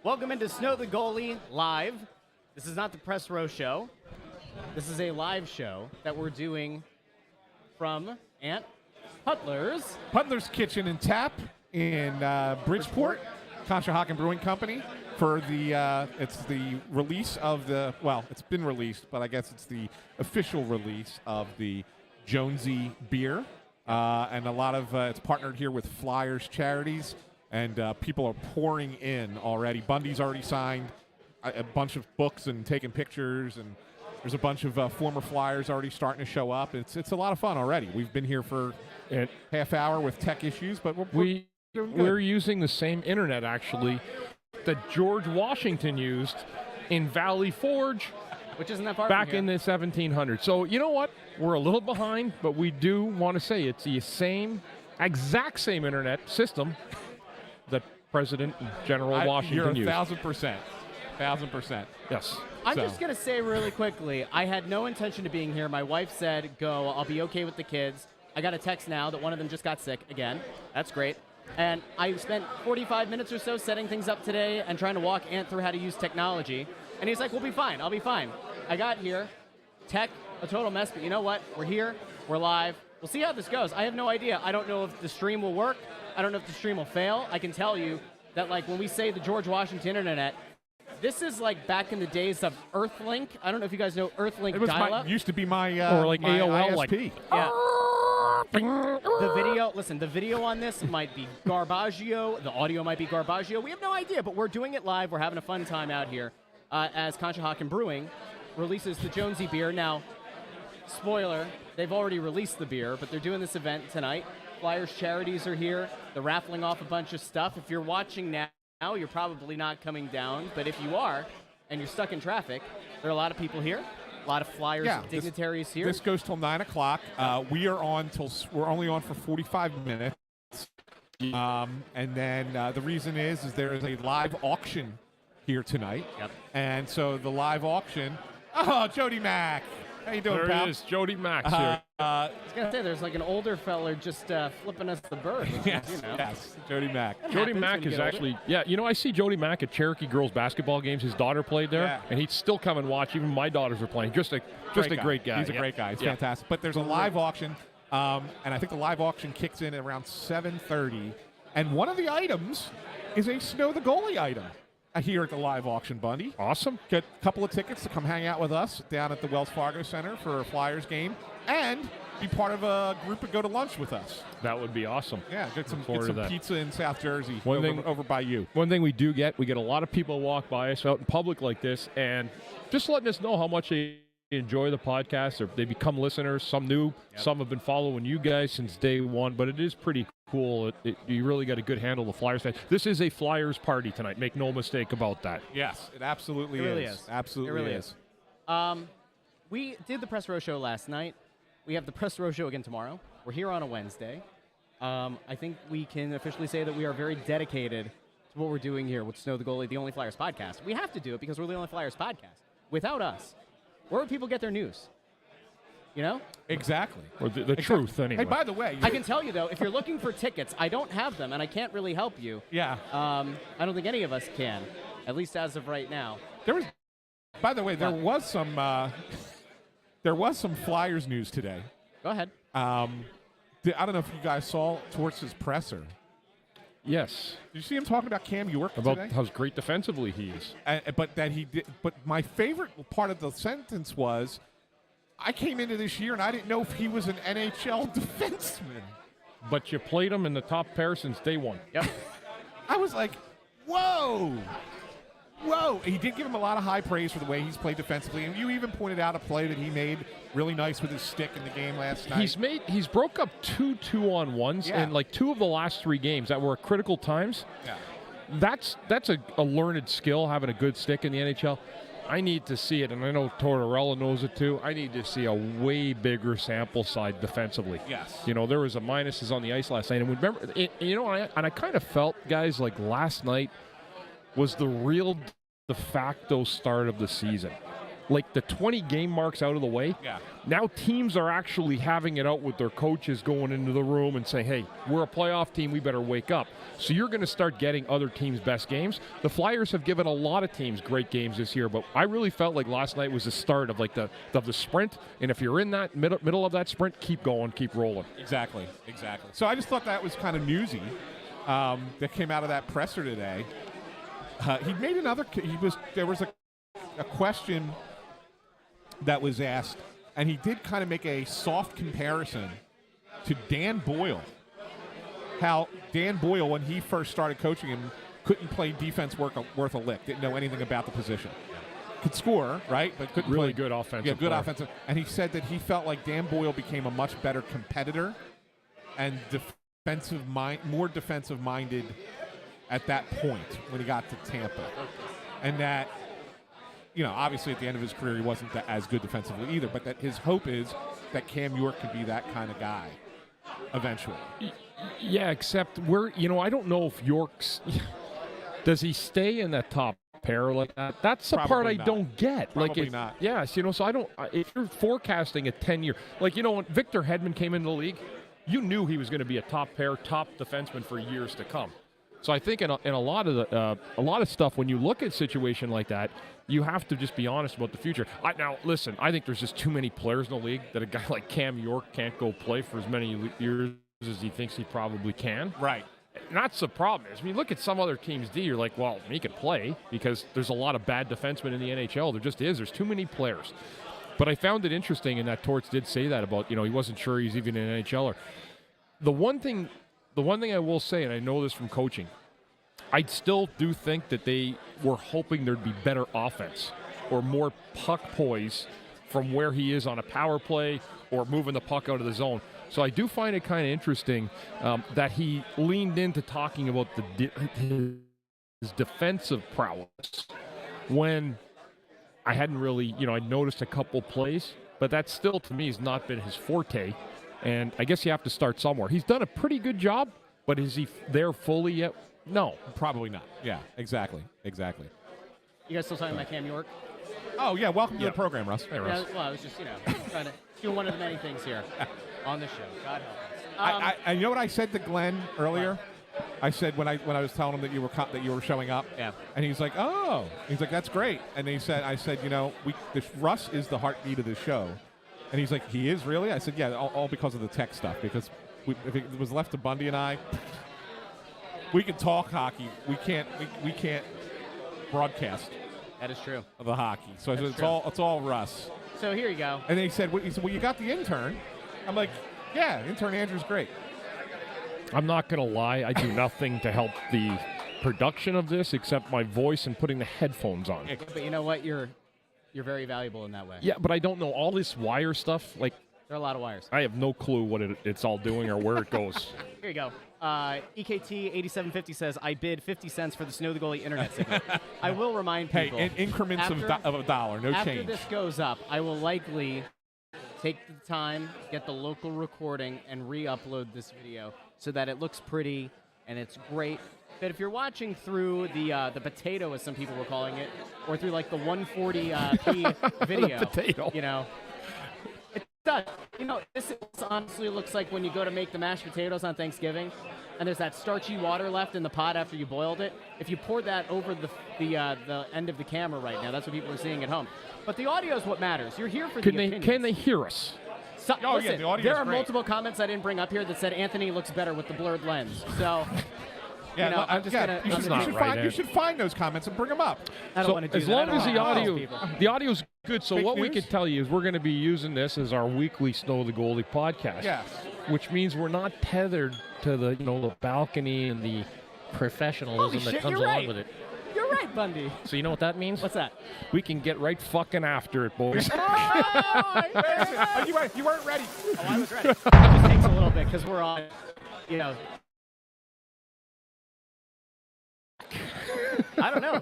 Welcome into Snow the Goalie live. This is not the press row show. This is a live show that we're doing from Puddlers. Puddlers Kitchen and Tap in Bridgeport, Conshohocken Brewing Company. For the, it's the release of the, well, it's been released, but I guess it's the official release of the Jonesy beer. And a lot of, it's partnered here with Flyers Charities, and people are pouring in already. Bundy's already signed a bunch of books and taking pictures, and there's a bunch of former Flyers already starting to show up. It's a lot of fun already. We've been here for a half hour with tech issues, but we're doing good. We're using the same internet, actually, that George Washington used in Valley Forge, which isn't that far back from here. in the 1700s. So you know what? We're a little behind, but we do want to say it's the exact same internet system that President and General Washington used. You're 1,000%. 1,000%. Yes. I'm just going to say really quickly, I had no intention of being here. My wife said, go, I'll be okay with the kids. I got a text now that one of them just got sick again. That's great. And I spent 45 minutes or so setting things up today and trying to walk Ant through how to use technology. And he's like, we'll be fine. I'll be fine. I got here. Tech, a total mess. But you know what? We're here. We're live. We'll see how this goes. I have no idea. I don't know if the stream will work. I don't know if the stream will fail. I can tell you that, like, when we say the George Washington Internet, this is like back in the days of Earthlink. I don't know if you guys know Earthlink dial-up. Used to be my or like my AOL, ISP. like yeah. The video, listen, the video on this might be garbaggio. The audio might be garbaggio. We have no idea, but we're doing it live. We're having a fun time out here as Conshohocken Brewing releases the Jonesy beer. Now, spoiler, they've already released the beer, but they're doing this event tonight. Flyers Charities are here. They're raffling off a bunch of stuff. If you're watching now, you're probably not coming down, but if you are and you're stuck in traffic, there are a lot of people here. A lot of Flyers dignitaries here. This goes till 9 o'clock. We are on we're only on for 45 minutes. And then the reason is there is a live auction here tonight. Yep. And so the live auction. Oh, Jody Mack. How you doing, there pal? it is, Jody Max here. I was going to say, there's like an older feller just flipping us the bird. Yes, you know. yes, Jody Mack. Jody Mack is actually, I see Jody Mack at Cherokee girls basketball games. His daughter played there, and he'd still come and watch. Even my daughters are playing. Just a great guy. He's a great guy. It's fantastic. But there's a live auction, and I think the live auction kicks in at around 7:30. And one of the items is a Snow the Goalie item here at the live auction, Bundy. Awesome. Get a couple of tickets to come hang out with us down at the Wells Fargo Center for a Flyers game, and be part of a group and go to lunch with us. That would be awesome. Yeah, get some that. pizza in South Jersey over by you. One thing we do get, we get a lot of people walk by us out in public like this, and just letting us know how much they enjoy the podcast, or they become listeners. Some new, some have been following you guys since day one, but it is pretty cool. You really got a good handle of the Flyers fan. This is a Flyers party tonight. Make no mistake about that. Yes, it absolutely is. It really is. Absolutely it really is. We did the press row show last night. We have the press row show again tomorrow. We're here on a Wednesday. I think we can officially say that we are very dedicated to what we're doing here with Snow the Goalie, the Only Flyers podcast. We have to do it because we're the Only Flyers podcast. Without us, where would people get their news? You know? Exactly. Or the truth, anyway. Hey, by the way, I can tell you, though, if you're looking for tickets, I don't have them, and I can't really help you. Yeah. I don't think any of us can, at least as of right now. By the way, there was some Flyers news today. Go ahead. I don't know if you guys saw Torts' presser. Yes. Did you see him talking about Cam York about today? how great defensively he is. But my favorite part of the sentence was, I came into this year and I didn't know if he was an NHL defenseman. But you played him in the top pair since day one. Yep. I was like, whoa. He did give him a lot of high praise for the way he's played defensively, and you even pointed out a play that he made really nice with his stick in the game last night. He's broke up 2 2-on-1s in like 2 of the last 3 games that were at critical times. Yeah. That's a learned skill, having a good stick in the NHL. I need to see it, and I know Tortorella knows it too. I need to see a way bigger sample size defensively. Yes. You know, there was a minuses on the ice last night, and remember, I kind of felt, guys, like last night was the real de facto start of the season. like the 20 game marks out of the way, now teams are actually having it out with their coaches going into the room and saying, hey, we're a playoff team, we better wake up. So you're going to start getting other teams' best games. The Flyers have given a lot of teams great games this year, but I really felt like last night was the start of like the sprint, and if you're in that middle of that sprint, keep going, keep rolling. Exactly. So I just thought that was kind of newsy that came out of that presser today. He made another. There was a question that was asked, and he did kind of make a soft comparison to Dan Boyle. How Dan Boyle, when he first started coaching him, couldn't play defense worth a lick. Didn't know anything about the position. Could score, right? But couldn't really play. Good offensive. Yeah, good player. offensive. And he said that he felt like Dan Boyle became a much better competitor and more defensive-minded at that point when he got to Tampa. And that, obviously at the end of his career he wasn't as good defensively either, but that his hope is that Cam York could be that kind of guy eventually. Yeah, except I don't know if York's does he stay in that top pair like that? That's the part I don't get. Probably not. Yes, so I don't. If you're forecasting a 10-year, when Victor Hedman came into the league, you knew he was going to be a top pair, top defenseman for years to come. So I think in a lot of stuff, when you look at a situation like that, you have to just be honest about the future. Now, listen, I think there's just too many players in the league that a guy like Cam York can't go play for as many years as he thinks he probably can. Right. And that's the problem. You look at some other teams' D, you're like, well, he can play because there's a lot of bad defensemen in the NHL. There just is. There's too many players. But I found it interesting, and that Torts did say that about, he wasn't sure he's even an NHLer. The one thing I will say, and I know this from coaching, I still do think that they were hoping there'd be better offense or more puck poise from where he is on a power play or moving the puck out of the zone. So I do find it kind of interesting that he leaned into talking about his defensive prowess when I hadn't really, I noticed a couple plays, but that still to me has not been his forte. And I guess you have to start somewhere. He's done a pretty good job, but is he there fully yet? No. Probably not. Yeah, exactly. You guys still talking about Cam York? Oh, yeah. Welcome to the program, Russ. Hey, Russ. Yeah, well, I was just, trying to do one of the many things here on the show. God help us. I you know what I said to Glenn earlier? I said when I was telling him that you were showing up. Yeah. And he's like, oh. He's like, that's great. And I said, Russ is the heartbeat of the show. And he's like, he is really? I said, yeah, all because of the tech stuff. Because if it was left to Bundy and I, we can talk hockey. We can't broadcast. That is true. The hockey. So I said, it's all Russ. So here you go. And then he said, well, you got the intern. I'm like, yeah, intern Andrew's great. I'm not going to lie. I do nothing to help the production of this except my voice and putting the headphones on. Yeah, but you know what? You're very valuable in that way. Yeah, but I don't know all this wire stuff. Like, there are a lot of wires. I have no clue what it's all doing or where it goes. Here you go. EKT8750 says, I bid 50 cents for the Snow the Goalie internet signal. I will remind people. Hey, in increments of $1, no after change. After this goes up, I will likely take the time, get the local recording, and re-upload this video so that it looks pretty and it's great. But if you're watching through the potato, as some people were calling it, or through like the 140p video, the potato. It does. This honestly looks like when you go to make the mashed potatoes on Thanksgiving, and there's that starchy water left in the pot after you boiled it. If you poured that over the end of the camera right now, that's what people are seeing at home. But the audio is what matters. You're here for the opinions. Can they hear us? Listen, the audio's there are great. multiple comments I didn't bring up here that said Anthony looks better with the blurred lens. So, I'm just gonna. You should find those comments and bring them up. I don't want to do as that. long as the audio's good. So Fake what we news? could tell you is we're going to be using this as our weekly Snow the Goalie podcast. Yes. Which means we're not tethered to the the balcony and the professionalism Holy shit, that comes you're along right. with it. You're right, Bundy. So you know what that means? What's that? We can get right fucking after it, boys. You weren't ready. Oh, I was ready. It just takes a little bit because we're on, I don't know.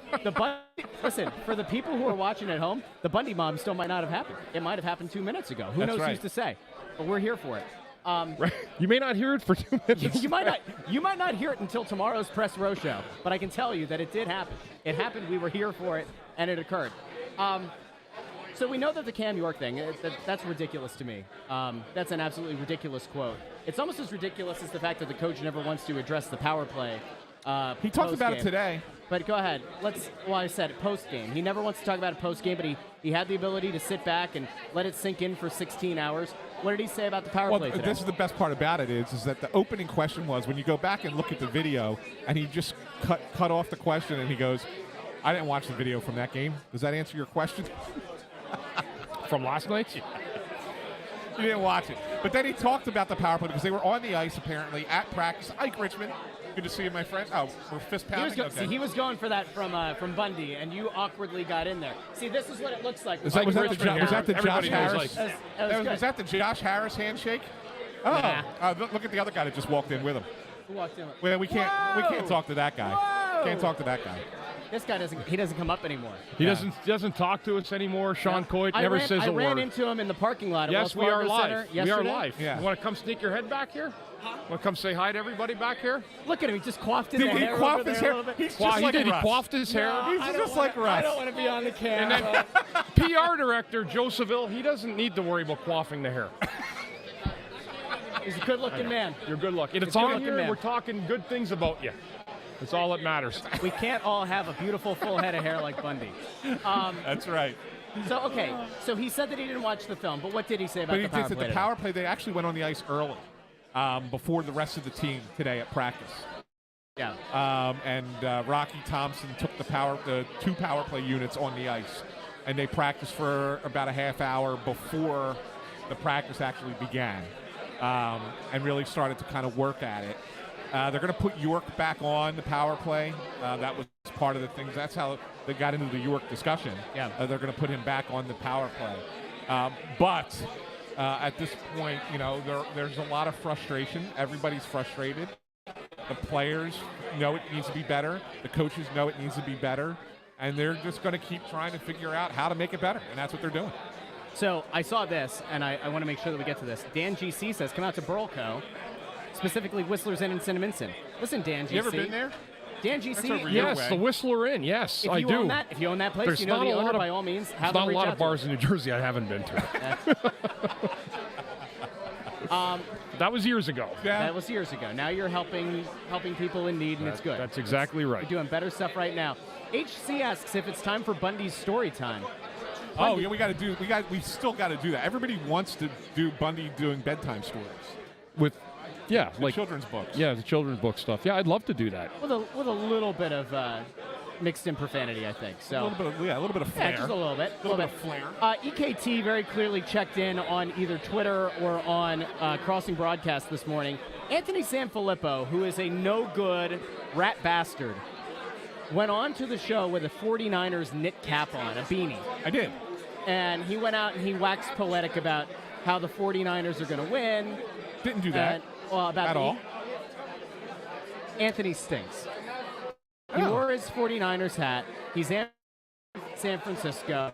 Listen, for the people who are watching at home, the Bundy mom still might not have happened. It might have happened 2 minutes ago. Who That's knows right. who's to say? But we're here for it. Right. You may not hear it for 2 minutes. You might not hear it until tomorrow's press row show, but I can tell you that it did happen. It happened. We were here for it, and it occurred. So we know that the Cam York thing, that's ridiculous to me. That's an absolutely ridiculous quote. It's almost as ridiculous as the fact that the coach never wants to address the power play. He talked about it today. But go ahead. I said it post-game. He never wants to talk about it post-game, but he had the ability to sit back and let it sink in for 16 hours. What did he say about the power play today? This is the best part about it is that the opening question was, when you go back and look at the video, and he just cut off the question, and he goes, I didn't watch the video from that game. Does that answer your question? From last night? You didn't watch it. But then he talked about the power play because they were on the ice, apparently, at practice. Ike Richmond. Good to see you, my friend. Oh, we're fist pounding. See, he was going for that from Bundy, and you awkwardly got in there. See, this is what it looks like. Was that the Josh Harris? Was that the Josh Harris handshake? Oh, nah. Look at the other guy that just walked in with him. Who walked in? Well, we can't talk to that guy. Whoa! Can't talk to that guy. This guy doesn't come up anymore. He doesn't talk to us anymore. Sean Coit never says a word. I ran into him in the parking lot at Yes, Wells Fargo we are Center live. yesterday. We are live. Yeah. You want to come sneak your head back here? Want to come say hi to everybody back here? Look at him. He just coiffed his Did he hair. coif over his there hair? a little bit. He's just like He Russ. coiffed his hair. He's just like Russ. I don't want to be on the camera. And then PR director Joe Seville, he doesn't need to worry about quaffing the hair. He's a good-looking man. You're good looking. It's a on good-looking here. man. We're talking good things about you. That's all that matters. We can't all have a beautiful full head of hair like Bundy. That's right. So he said that he didn't watch the film, but what did he say about the power play? The power play, they actually went on the ice early before the rest of the team today at practice. Yeah. And Rocky Thompson took the two power play units on the ice, and they practiced for about a half hour before the practice actually began, and really started to kind of work at it. They're going to put York back on the power play. That was part of the things. That's how they got into the York discussion. Yeah. They're going to put him back on the power play. But at this point, there's a lot of frustration. Everybody's frustrated. The players know it needs to be better. The coaches know it needs to be better. And they're just going to keep trying to figure out how to make it better. And that's what they're doing. So I saw this, and I want to make sure that we get to this. Dan GC says, come out to Burlco, specifically Whistler's Inn and Cinnaminson. Listen, Dan GC. You ever been there? Dan GC. That's over Yes, way. the Whistler Inn. Yes, I do. If you own that place, There's you know not the a lot owner, of- by all means, There's have not them a reach lot out of to bars in New Jersey I haven't been to. That was years ago. Yeah. That was years ago. Now you're helping people in need, and it's good. That's exactly right. You're doing better stuff right now. HC asks if it's time for Bundy's story time. Oh, yeah, we still got to do that. Everybody wants to do Bundy doing bedtime stories. With The children's books. Yeah, the children's book stuff. Yeah, I'd love to do that. With a little bit of mixed in profanity, I think. So A little bit of flair. yeah, just a little bit. A little bit of flair. EKT very clearly checked in on either Twitter or on Crossing Broadcast this morning. Anthony SanFilippo, who is a no-good rat bastard, went on to the show with a 49ers knit cap on, a beanie. I did. And he went out and he waxed poetic about how the 49ers are going to win. Didn't do that. About at all. Anthony stinks. He Oh. wore his 49ers hat. He's in San Francisco.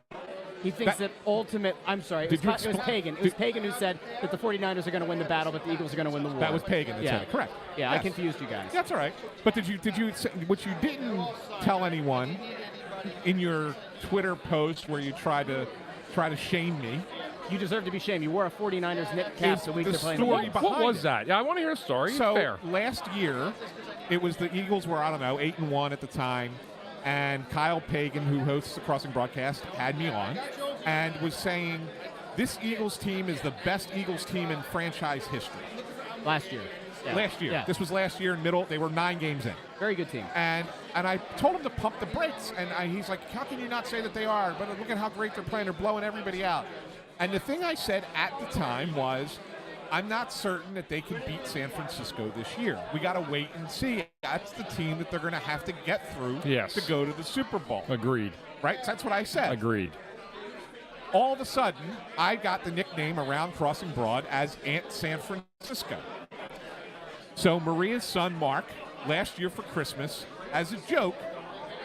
He thinks that ultimate. I'm sorry. It was Pagan. It was Pagan who said that the 49ers are going to win the battle, but the Eagles are going to win the war. That was Pagan that said it. Correct. Yeah, Yes. I confused you guys. That's all right. But did you what you didn't tell anyone in your Twitter post where you tried to shame me? You deserve to be shamed. You wore a 49ers knit cap the week the they're playing story the behind What was it. that? Yeah, I want to hear a story. So Fair. last year, it was the Eagles were 8-1 at the time, and Kyle Pagan, who hosts the Crossing Broadcast, had me on and was saying this Eagles team is the best Eagles team in franchise history. last year. Yeah. Last year. Yeah. This was last year in middle. They were 9 games in. Very good team. And I told him to pump the brakes, and he's like, how can you not say that they are? But look at how great they're playing. They're blowing everybody out. And the thing I said at the time was, I'm not certain that they can beat San Francisco this year. We got to wait and see. That's the team that they're going to have to get through to go to the Super Bowl. Agreed. Right? So that's what I said. Agreed. All of a sudden, I got the nickname around Crossing Broad as Aunt San Francisco. So Maria's son, Mark, last year for Christmas, as a joke,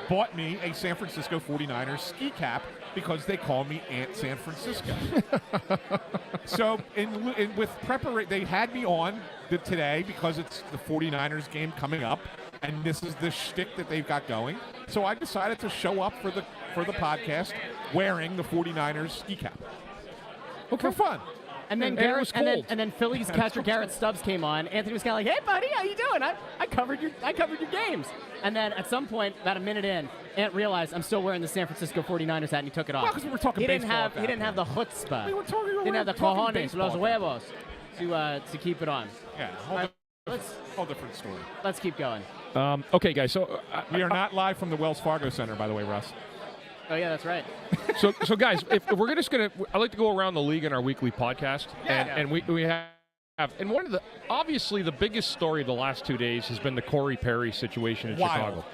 bought me a San Francisco 49ers ski cap because they call me Aunt San Francisco. So with preparation, they had me on today because it's the 49ers game coming up, and this is the shtick that they've got going. So I decided to show up for the podcast wearing the 49ers ski cap. Okay. For fun. And then it was cold. and then Phillies catcher Garrett Stubbs came on. Anthony was kind of like, "Hey, buddy, how you doing? I covered your games." And then at some point, about a minute in, Ant realized I'm still wearing the San Francisco 49ers hat, and he took it off. Well, because we were talking baseball. He didn't have the chutzpah. We were talking. Didn't have the cojones, los huevos, to keep it on. Yeah. Whole different story. Let's keep going. Okay, guys. So We are not live from the Wells Fargo Center, by the way, Russ. Oh yeah, that's right. So guys, if we're just gonna, I like to go around the league in our weekly podcast, and we have, and one of the obviously the biggest story of the last 2 days has been the Corey Perry situation in Chicago.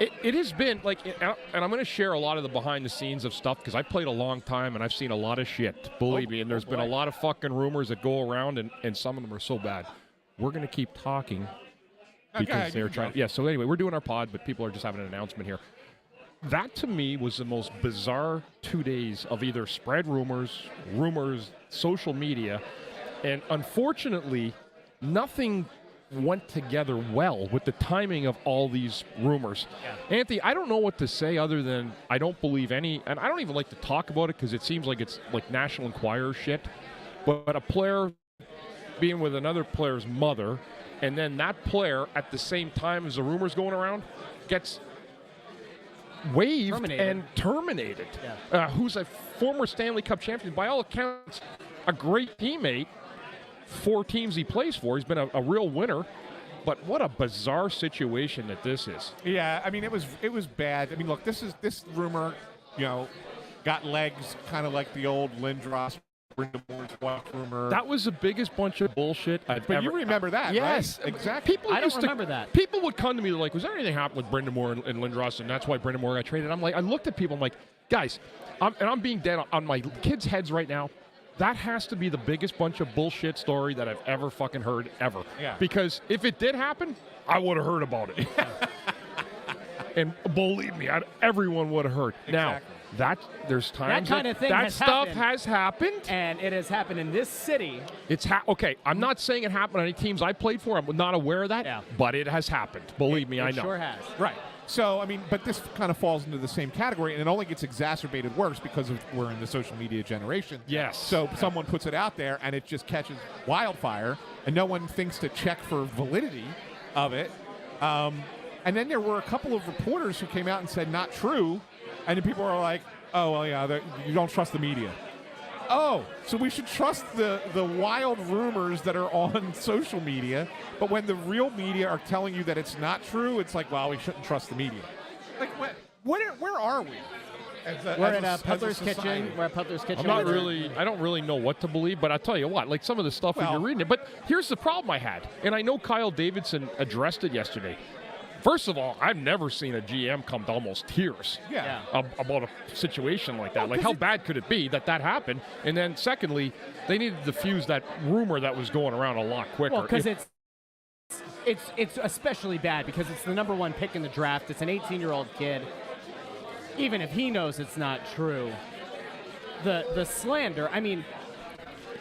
It has been like, and I'm going to share a lot of the behind the scenes of stuff because I played a long time and I've seen a lot of shit. Believe me, and there's been a lot of fucking rumors that go around, and some of them are so bad. We're going to keep talking because they're trying. Yeah. So anyway, we're doing our pod, but people are just having an announcement here. That, to me, was the most bizarre 2 days of either spread rumors, social media, and unfortunately, nothing went together well with the timing of all these rumors. Yeah. Anthony, I don't know what to say other than I don't believe any, and I don't even like to talk about it because it seems like it's like National Enquirer shit, but a player being with another player's mother, and then that player, at the same time as the rumors going around, gets waived and terminated. Yeah. Who's a former Stanley Cup champion, by all accounts, a great teammate. 4 teams he plays for. He's been a real winner. But what a bizarre situation that this is. Yeah, I mean, it was bad. I mean, look, this rumor, got legs kind of like the old Lindros, Brindamore's wife rumor. That was the biggest bunch of bullshit I've ever. But you remember that, yes, right? Exactly. I don't remember that. People would come to me like, was there anything happened with Brindamore and Lindros, and that's why Brindamore got traded? I'm like, I looked at people, I'm like, guys, I'm being dead on my kids' heads right now. That has to be the biggest bunch of bullshit story that I've ever fucking heard, ever. Yeah. Because if it did happen, I would have heard about it. And believe me, everyone would have heard. Exactly. Now, there's times that kind of thing has happened. And it has happened in this city. Okay, I'm not saying it happened on any teams I played for. I'm not aware of that. Yeah. But it has happened. Believe me, I know. It sure has. Right. So, I mean, but this kind of falls into the same category, and it only gets exacerbated worse because we're in the social media generation. Yes. So someone puts it out there, and it just catches wildfire, and no one thinks to check for validity of it. And then there were a couple of reporters who came out and said, not true, and then people are like, oh, well, yeah, you don't trust the media. Oh, so we should trust the wild rumors that are on social media, but when the real media are telling you that it's not true, it's like, well, we shouldn't trust the media. Like, where are we? We're at Puddlers Kitchen. We're at Puddlers Kitchen. I don't really know what to believe, but I'll tell you what, like some of the stuff you're reading it. But here's the problem I had, and I know Kyle Davidson addressed it yesterday. First of all, I've never seen a GM come to almost tears about a situation like that. Like, how bad could it be that happened? And then, secondly, they needed to diffuse that rumor that was going around a lot quicker. Well, because it's especially bad because it's the number 1 pick in the draft. It's an 18-year-old kid. Even if he knows it's not true, the slander, I mean,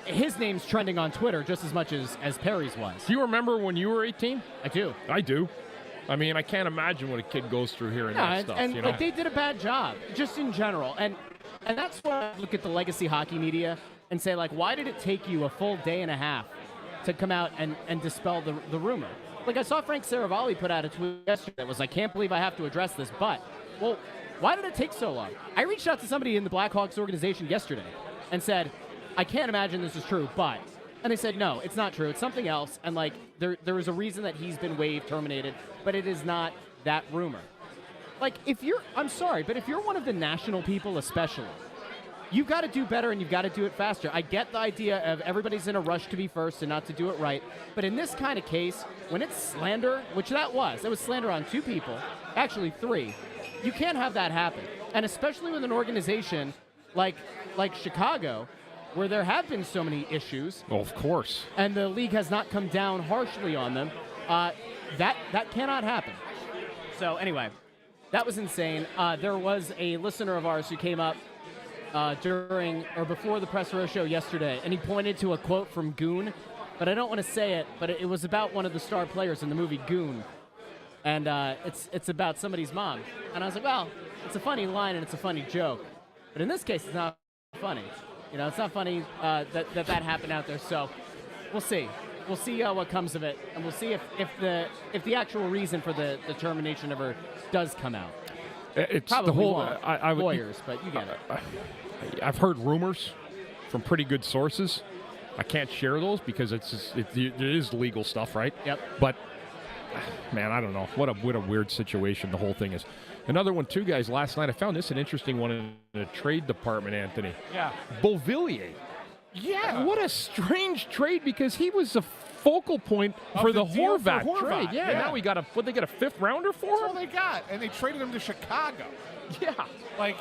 his name's trending on Twitter just as much as Perry's was. Do you remember when you were 18? I do. I do. I mean, I can't imagine what a kid goes through here and that stuff. And like, they did a bad job, just in general. And that's why I look at the legacy hockey media and say, like, why did it take you a full day and a half to come out and dispel the rumor? Like, I saw Frank Saravalli put out a tweet yesterday that was like, can't believe I have to address this, but, well, why did it take so long? I reached out to somebody in the Blackhawks organization yesterday and said, I can't imagine this is true, but... And they said, no, it's not true. It's something else. And, like, there is a reason that he's been waived, terminated, but it is not that rumor. Like, I'm sorry, but if you're one of the national people especially, you've got to do better and you've got to do it faster. I get the idea of everybody's in a rush to be first and not to do it right. But in this kind of case, when it's slander, which it was slander on 2 people, actually 3, you can't have that happen. And especially with an organization like Chicago, where there have been so many issues. Oh, of course. And the league has not come down harshly on them. That cannot happen. So anyway, that was insane. There was a listener of ours who came up during or before the Press Row show yesterday, and he pointed to a quote from Goon, but I don't want to say it, but it was about one of the star players in the movie Goon. And it's about somebody's mom. And I was like, well, it's a funny line and it's a funny joke. But in this case, it's not funny. You know, it's not funny that happened out there. So we'll see. We'll see what comes of it, and we'll see if the actual reason for the termination ever does come out. It's Probably the whole won't. Lawyers, but you get it. I've heard rumors from pretty good sources. I can't share those because it is legal stuff, right? Yep. But man, I don't know. What a weird situation the whole thing is. Another one, too, guys. Last night I found this an interesting one in the trade department, Anthony. Yeah. Beauvillier. Yeah. What a strange trade because he was a focal point for the Horvat trade. Yeah. Now we got they got a 5th rounder for That's him? all they got, and they traded him to Chicago. Yeah. Like,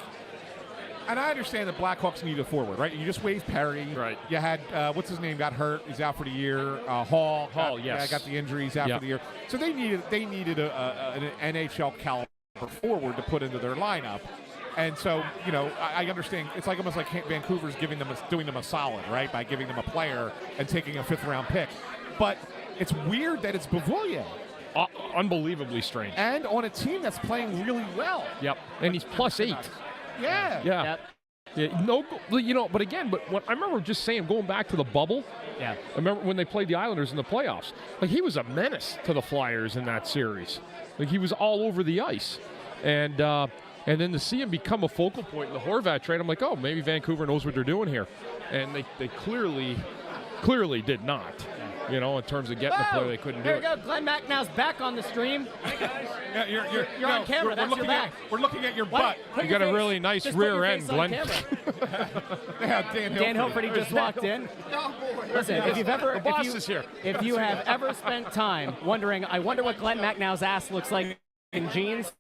and I understand the Blackhawks need a forward, right? You just waived Perry. Right. You had, what's his name, got hurt. He's out for the year. Hall. Yes. Got the injury. He's out for the year. So they needed an NHL caliber forward to put into their lineup. And so, you know, I understand. It's like almost like Vancouver's doing them a solid, right, by giving them a player and taking a 5th-round pick. But it's weird that it's Beauvillier. Unbelievably strange. And on a team that's playing really well. Yep. And he's +8. Yeah. Yeah. Yep. Yeah, no, you know, but again, what I remember just saying, going back to the bubble. Yeah. I remember when they played the Islanders in the playoffs. Like, he was a menace to the Flyers in that series. Like, he was all over the ice. And then to see him become a focal point in the Horvat trade, I'm like, oh, maybe Vancouver knows what they're doing here. And they clearly did not. You know, in terms of getting the player they couldn't do There it. we go. Glenn Macnow's back on the stream. Yeah, You're on camera. That's your back. We're looking at your butt. Put You your got a face- really nice just put your rear end, face on Glenn. camera. Yeah, Dan Dan Hilferty just walked in. Listen, if you've ever, The boss is here. if you have ever spent time wondering, I wonder what Glenn Macnow's ass looks like in jeans,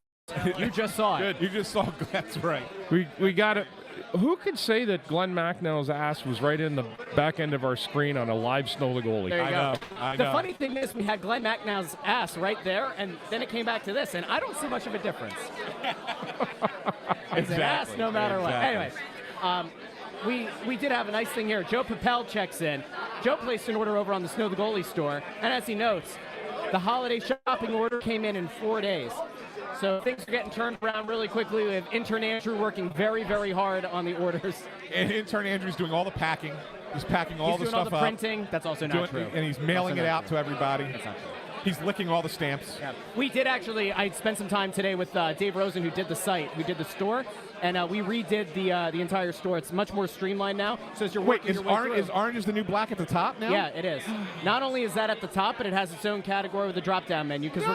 you just saw it. Good. You just saw. That's right. We got it. Who could say that Glenn Macnow's ass was right in the back end of our screen on a live Snow the Goalie? There you go. I The know. funny thing is, we had Glenn Macnow's ass right there, and then it came back to this, and I don't see much of a difference. It's an ass no matter what. Anyways, we did have a nice thing here. Joe Papel checks in. Joe placed an order over on the Snow the Goalie store, and as he notes, the holiday shopping order came in 4 days. So things are getting turned around really quickly. We have intern Andrew working very, very hard on the orders. And intern Andrew's doing all the packing. He's packing all He's the doing stuff all the printing. That's also not true. And he's mailing Also it not out true. to everybody. That's not true. He's licking all the stamps. Yeah. We did actually, I spent some time today with Dave Rosen, who did the site, who did the store, and we redid the entire store. It's much more streamlined now. So as you're Wait, working is your way through, orange the new black at the top now? Yeah, it is. Not only is that at the top, but it has its own category with a drop-down menu because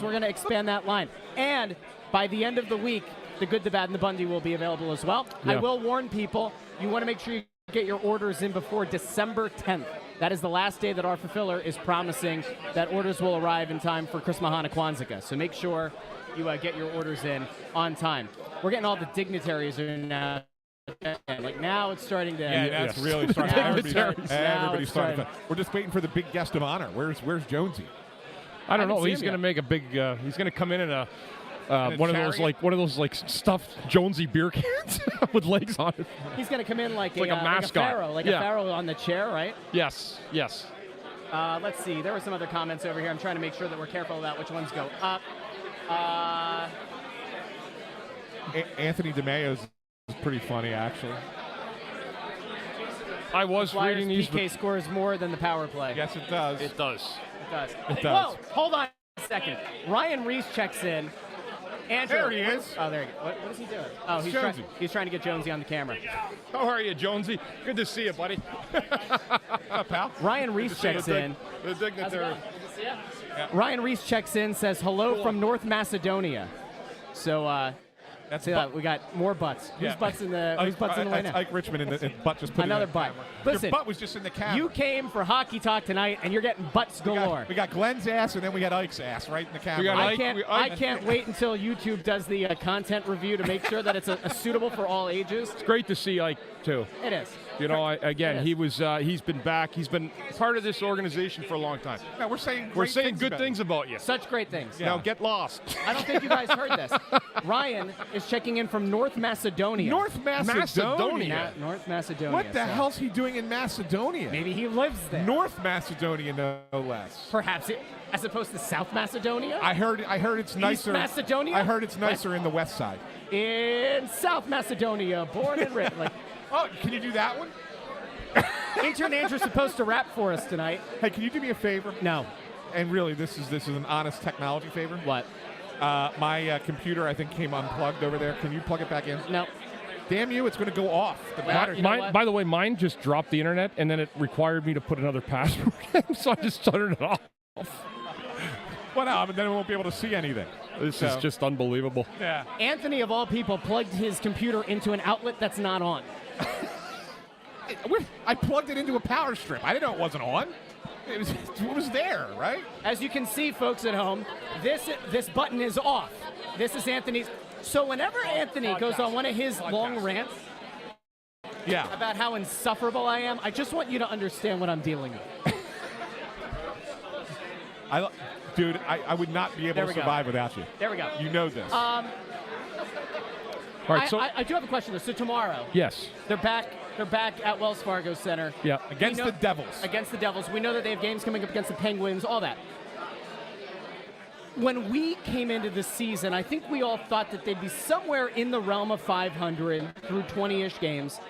we're gonna expand that line. And by the end of the week, the Good, the Bad, and the Bundy will be available as well. Yeah. I will warn people, you want to make sure you get your orders in before December 10th. That is the last day that our fulfiller is promising that orders will arrive in time for Chris Mahana Kwanzaa. So make sure you get your orders in on time. We're getting all the dignitaries in now. Like now it's starting to. Yeah, that's really starting. Now Everybody's it's starting. starting. We're just waiting for the big guest of honor. Where's Jonesy? I don't know. haven't He's seen him going to yet. make a big. He's going to come in a a one of those stuffed Jonesy beer cans with legs on it. He's going to come in like, like a mascot. like Yeah. a pharaoh on the chair, right? Yes. Let's see. There were some other comments over here. I'm trying to make sure that we're careful about which ones go up. Anthony DeMeo's is pretty funny, actually. I was Flyers reading these. PK scores more than the power play. Yes, it does. It does. It does. It does. Whoa, hold on a second. Ryan Reese checks in. Andrew, There he is. Oh, there you go. What is he doing? Oh, Jonesy. he's trying to get Jonesy on the camera. How are you, Jonesy? Good to see you, buddy. Pal. Ryan Reese checks in. The How's it dignitary. going? Good to see ya. Ryan Reese checks in, says hello from North Macedonia. So That's see that we got more butts. Yeah. Whose butts in the way That's now? Ike Richmond in the butt just put Another it in. butt. Your Listen, butt was just in the camera. you came for hockey talk tonight, and you're getting butts galore. We got Glenn's ass, and then we got Ike's ass right in the camera. We got Ike. I can't wait until YouTube does the content review to make sure that it's suitable for all ages. It's great to see Ike too. It is. You know, Yes. he's been back. He's been part of this organization for a long time. No, we're saying We're great saying good about things about you. Such great things. Yeah. Now get lost. I don't think you guys heard this. Ryan is is checking in from North Macedonia. North Macedonia? North Macedonia. What the hell's he doing in Macedonia? Maybe he lives there. North Macedonia, no less. Perhaps as opposed to South Macedonia? I heard it's nicer. East Macedonia? I heard it's nicer in the west side. In South Macedonia, born and raised. Oh, can you do that one? Intern Andrew's supposed to rap for us tonight. Hey, can you do me a favor? No. And really, this is an honest technology favor. What? My computer, I think, came unplugged over there. Can you plug it back in? No. Damn you, it's going to go off. The battery. By the way, mine just dropped the internet, and then it required me to put another password in, so I just turned it off. Well, no, but then we won't be able to see anything. This is just unbelievable. Yeah. Anthony, of all people, plugged his computer into an outlet that's not on. I plugged it into a power strip. I didn't know it wasn't on. It was there, right? As you can see, folks at home, this button is off. This is Anthony's. So whenever Anthony goes on one of his long rants about how insufferable I am, I just want you to understand what I'm dealing with. Dude, I would not be able to survive without you. There we go. You know this. All right, so I do have a question, though. So tomorrow, yes, they're back at Wells Fargo Center. Yeah, against the Devils. Against the Devils. We know that they have games coming up against the Penguins, all that. When we came into the season, I think we all thought that they'd be somewhere in the realm of 500 through 20-ish games,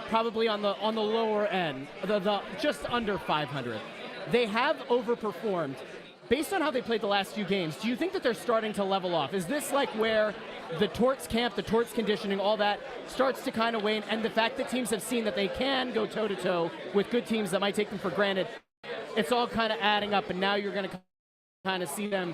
probably on the lower end, the just under 500. They have overperformed. Based on how they played the last few games, do you think that they're starting to level off? Is this like where the Torts camp, the Torts conditioning, all that starts to kind of wane, and the fact that teams have seen that they can go toe-to-toe with good teams that might take them for granted, it's all kind of adding up, and now you're going to kind of see them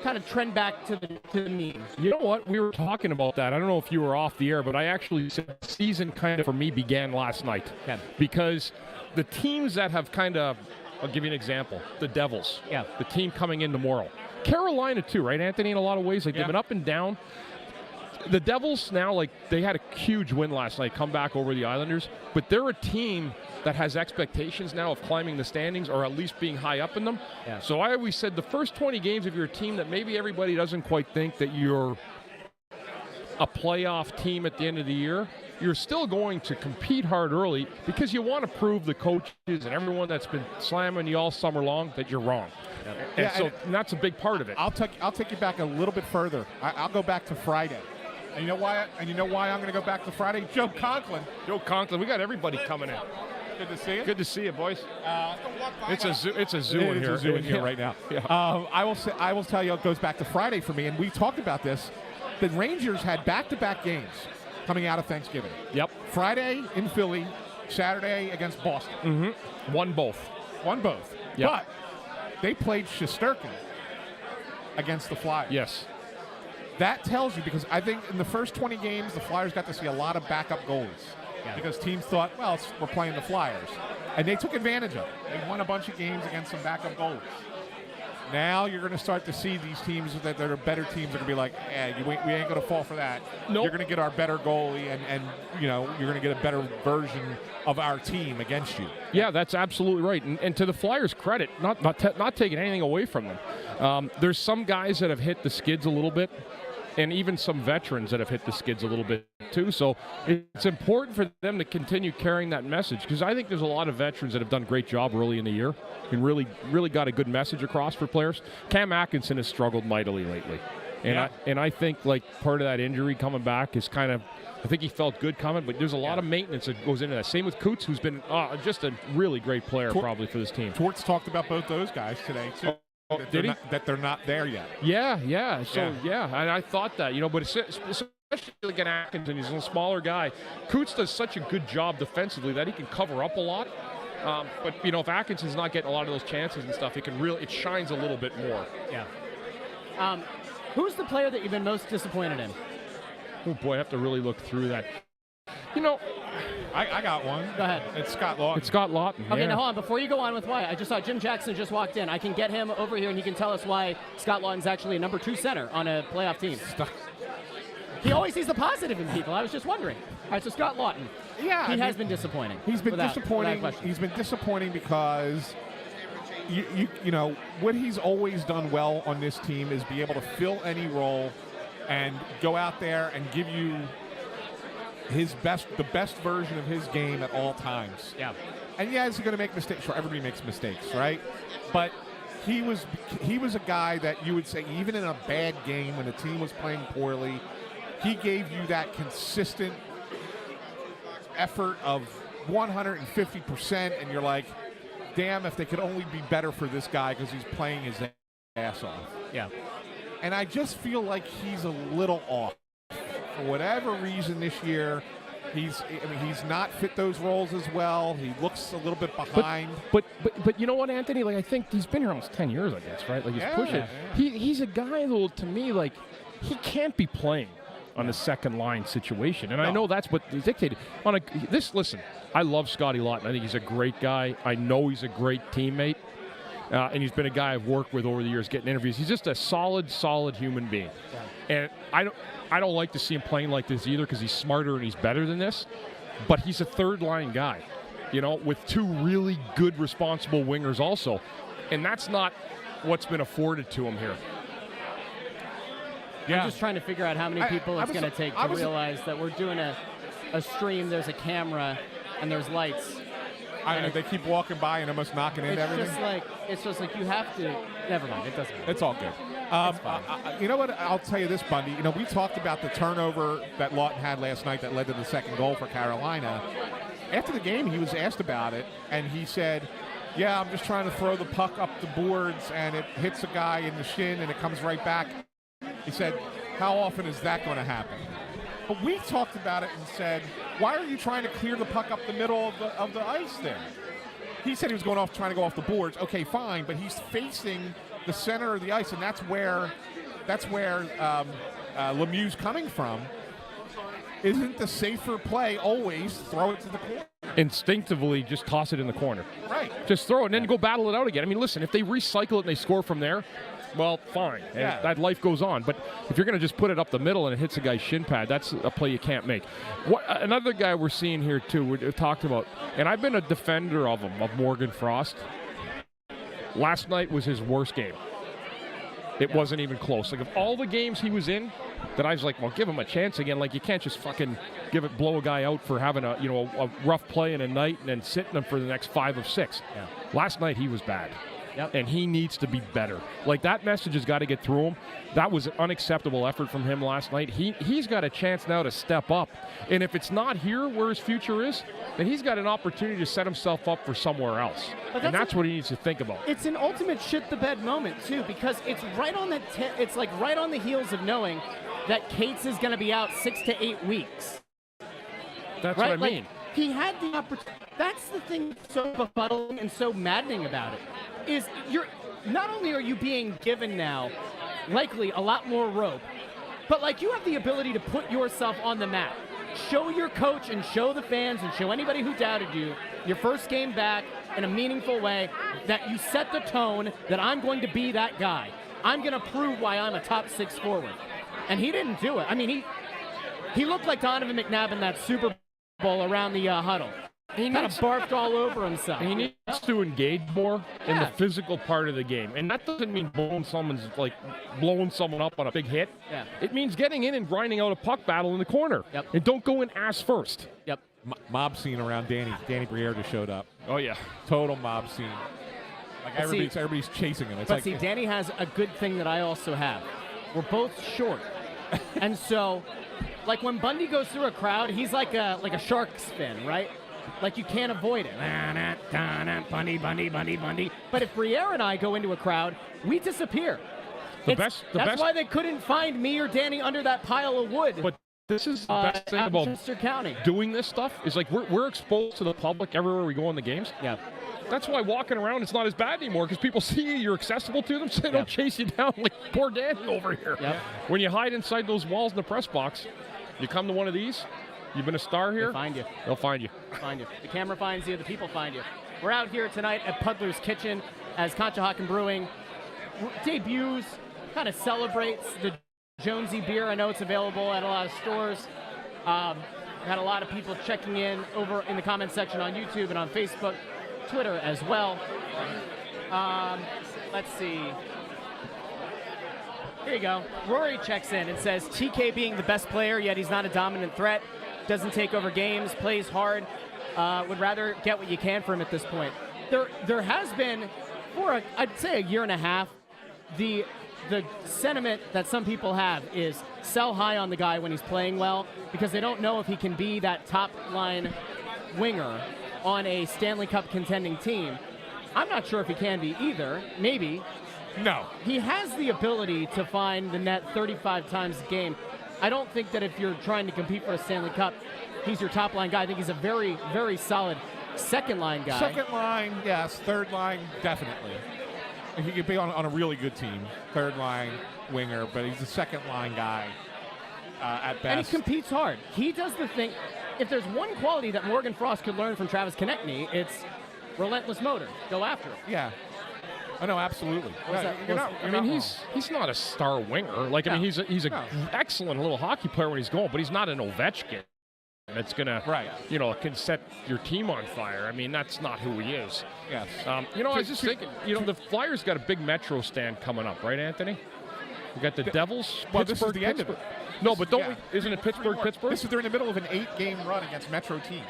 kind of trend back to the mean? You know what? We were talking about that. I don't know if you were off the air, but I actually said the season kind of for me began last night. Yeah. Because the teams that have kind of, I'll give you an example, the Devils. Yeah. The team coming in tomorrow. Carolina too, right, Anthony, in a lot of ways. Like they've been up and down. The Devils now, like they had a huge win last night, come back over the Islanders, but they're a team that has expectations now of climbing the standings or at least being high up in them. Yeah. So I always said the first 20 games of your team that maybe everybody doesn't quite think that you're a playoff team at the end of the year, you're still going to compete hard early because you want to prove the coaches and everyone that's been slamming you all summer long that you're wrong. Yep. And that's a big part of it. I'll take you back a little bit further. I'll go back to Friday. And you know why? I'm going to go back to Friday? Joe Conklin. We got everybody coming in. Good to see you. Good to see you, boys. It's a zoo in here. It's a zoo in here right now. Yeah. I will tell you, it goes back to Friday for me, and we talked about this. The Rangers had back-to-back games coming out of Thanksgiving. Yep. Friday in Philly, Saturday against Boston. Mm-hmm. Won both. Yep. But they played Shesterkin against the Flyers. Yes. That tells you, because I think in the first 20 games, the Flyers got to see a lot of backup goalies. Yeah. Because teams thought, well, we're playing the Flyers. And they took advantage of it. They won a bunch of games against some backup goalies. Now you're going to start to see these teams that are better teams are going to be like, we ain't going to fall for that. Nope. You're going to get our better goalie, and you're going to get a better version of our team against you. Yeah, that's absolutely right. And to the Flyers' credit, not taking anything away from them, there's some guys that have hit the skids a little bit, and even some veterans that have hit the skids a little bit too. So it's important for them to continue carrying that message, because I think there's a lot of veterans that have done a great job early in the year and really got a good message across for players. Cam Atkinson has struggled mightily lately. And I think like part of that injury coming back is kind of, I think he felt good coming, but there's a lot of maintenance that goes into that. Same with Coots, who's been just a really great player probably for this team. Torts talked about both those guys today too. That they're not there yet. Yeah. So, and I thought that, but especially like an Atkinson, he's a smaller guy. Coots does such a good job defensively that he can cover up a lot. But, if Atkinson's not getting a lot of those chances and stuff, it shines a little bit more. Yeah. Who's the player that you've been most disappointed in? Oh, boy, I have to really look through that. I got one. Go ahead. It's Scott Lawton. Okay, now hold on. Before you go on with why, I just saw Jim Jackson just walked in. I can get him over here, and he can tell us why Scott Lawton's actually a number 2 center on a playoff team. He always sees the positive in people. I was just wondering. All right, so Scott Lawton. Yeah. He has been disappointing. He's been disappointing. He's been disappointing because what he's always done well on this team is be able to fill any role and go out there and give you the best version of his game at all times. Yeah. And yeah, is he going to make mistakes? Sure, everybody makes mistakes, right? But he was a guy that you would say, even in a bad game when the team was playing poorly, he gave you that consistent effort of 150%, and you're like, damn, if they could only be better for this guy because he's playing his ass off. Yeah. And I just feel like he's a little off. For whatever reason this year, he's not fit those roles as well. He looks a little bit behind. But you know what, Anthony? Like, I think he's been here almost 10 years, I guess, right? Like, he's pushing. Yeah. He's a guy, though, to me, like, he can't be playing on the second line situation. And I know that's what is dictated. Listen, I love Scotty Lawton. I think he's a great guy. I know he's a great teammate. And he's been a guy I've worked with over the years getting interviews. He's just a solid human being. Yeah. And I don't like to see him playing like this either because he's smarter and he's better than this. But he's a third-line guy, with two really good, responsible wingers also. And that's not what's been afforded to him here. Yeah. I'm just trying to figure out how many people it's going to take to realize that we're doing a stream, there's a camera, and there's lights. I know, they keep walking by and almost knocking into everything. It's just like you have to. Never mind, it doesn't matter. It's all good. You know what? I'll tell you this, Bundy. We talked about the turnover that Lawton had last night that led to the second goal for Carolina. After the game, he was asked about it, and he said, "Yeah, I'm just trying to throw the puck up the boards, and it hits a guy in the shin, and it comes right back." He said, "How often is that going to happen?" But we talked about it and said, why are you trying to clear the puck up the middle of the ice there? He said he was trying to go off the boards. Okay, fine, but he's facing the center of the ice, and that's where Lemieux's coming from. Isn't the safer play always throw it to the corner? Instinctively, just toss it in the corner. Right. Just throw it and then go battle it out again. I mean, listen, if they recycle it and they score from there, well, fine. Yeah. That life goes on. But if you're going to just put it up the middle and it hits a guy's shin pad, that's a play you can't make. Another guy we're seeing here, too, we talked about, and I've been a defender of him, of Morgan Frost. Last night was his worst game. It wasn't even close. Like, of all the games he was in, that I was like, well, give him a chance again. Like, you can't just fucking blow a guy out for having a rough play in a night and then sitting him for the next 5 of 6. Yeah. Last night he was bad. Yep. And he needs to be better. Like, that message has got to get through him. That was an unacceptable effort from him last night. He's got a chance now to step up. And if it's not here where his future is, then he's got an opportunity to set himself up for somewhere else. And that's what he needs to think about. It's an ultimate shit-the-bed moment, too, because it's right on it's like right on the heels of knowing that Cates is going to be out 6 to 8 weeks. That's what I mean. He had the opportunity. That's the thing so befuddling and so maddening about it. Is you're not only are you being given now likely a lot more rope, but like you have the ability to put yourself on the map, show your coach and show the fans and show anybody who doubted you your first game back in a meaningful way that you set the tone that I'm going to be that guy. I'm going to prove why I'm a top 6 forward. And he didn't do it. I mean, he looked like Donovan McNabb in that Super Bowl around the huddle. He kind of barfed all over himself. He needs to engage more in the physical part of the game. And that doesn't mean blowing someone up on a big hit. Yeah. It means getting in and grinding out a puck battle in the corner. Yep. And don't go in ass first. Yep. Mob scene around Danny. Danny Briere just showed up. Oh, yeah. Total mob scene. Like everybody's chasing him. But Danny has a good thing that I also have. We're both short. And so, like when Bundy goes through a crowd, he's like a shark fin, right? Like you can't avoid it. Bundy. But if Briere and I go into a crowd, we disappear. That's why they couldn't find me or Danny under that pile of wood. But this is the best thing about doing this stuff is like we're exposed to the public everywhere we go in the games. Yeah. That's why walking around it's not as bad anymore because people see you, you're accessible to them, so they don't chase you down like poor Danny over here. Yep. When you hide inside those walls in the press box, you come to one of these, you've been a star here. They'll find you. They'll find you. The camera finds you, the people find you. We're out here tonight at Puddlers Kitchen as Conshohocken Brewing debuts, kind of celebrates the Jonesy beer. I know it's available at a lot of stores. Had a lot of people checking in over in the comment section on YouTube and on Facebook, Twitter as well. Let's see. Here you go. Rory checks in and says, TK being the best player, yet he's not a dominant threat, doesn't take over games, plays hard, would rather get what you can from him at this point. There has been, for I'd say a year and a half, the sentiment that some people have is sell high on the guy when he's playing well because they don't know if he can be that top line winger on a Stanley Cup contending team. I'm not sure if he can be either. Maybe. No. He has the ability to find the net 35 times a game. I don't think that if you're trying to compete for a Stanley Cup, he's your top line guy. I think he's a very, very solid second line guy. Second line, yes. Third line, definitely. He could be on a really good team. Third line winger, but he's a second line guy at best. And he competes hard. He does the thing. If there's one quality that Morgan Frost could learn from Travis Konecny, it's relentless motor. Go after it. Yeah. Oh, no, absolutely. He's not a star winger. Like, I mean, he's a excellent little hockey player when he's going, but he's not an Ovechkin. That's gonna, can set your team on fire. I mean, that's not who he is. Yes. I was just thinking, the Flyers got a big Metro stand coming up, right, Anthony? We got the Devils. Well, Pittsburgh, this is the end of it. No, but isn't it Pittsburgh? They're in the middle of an 8-game run against Metro teams.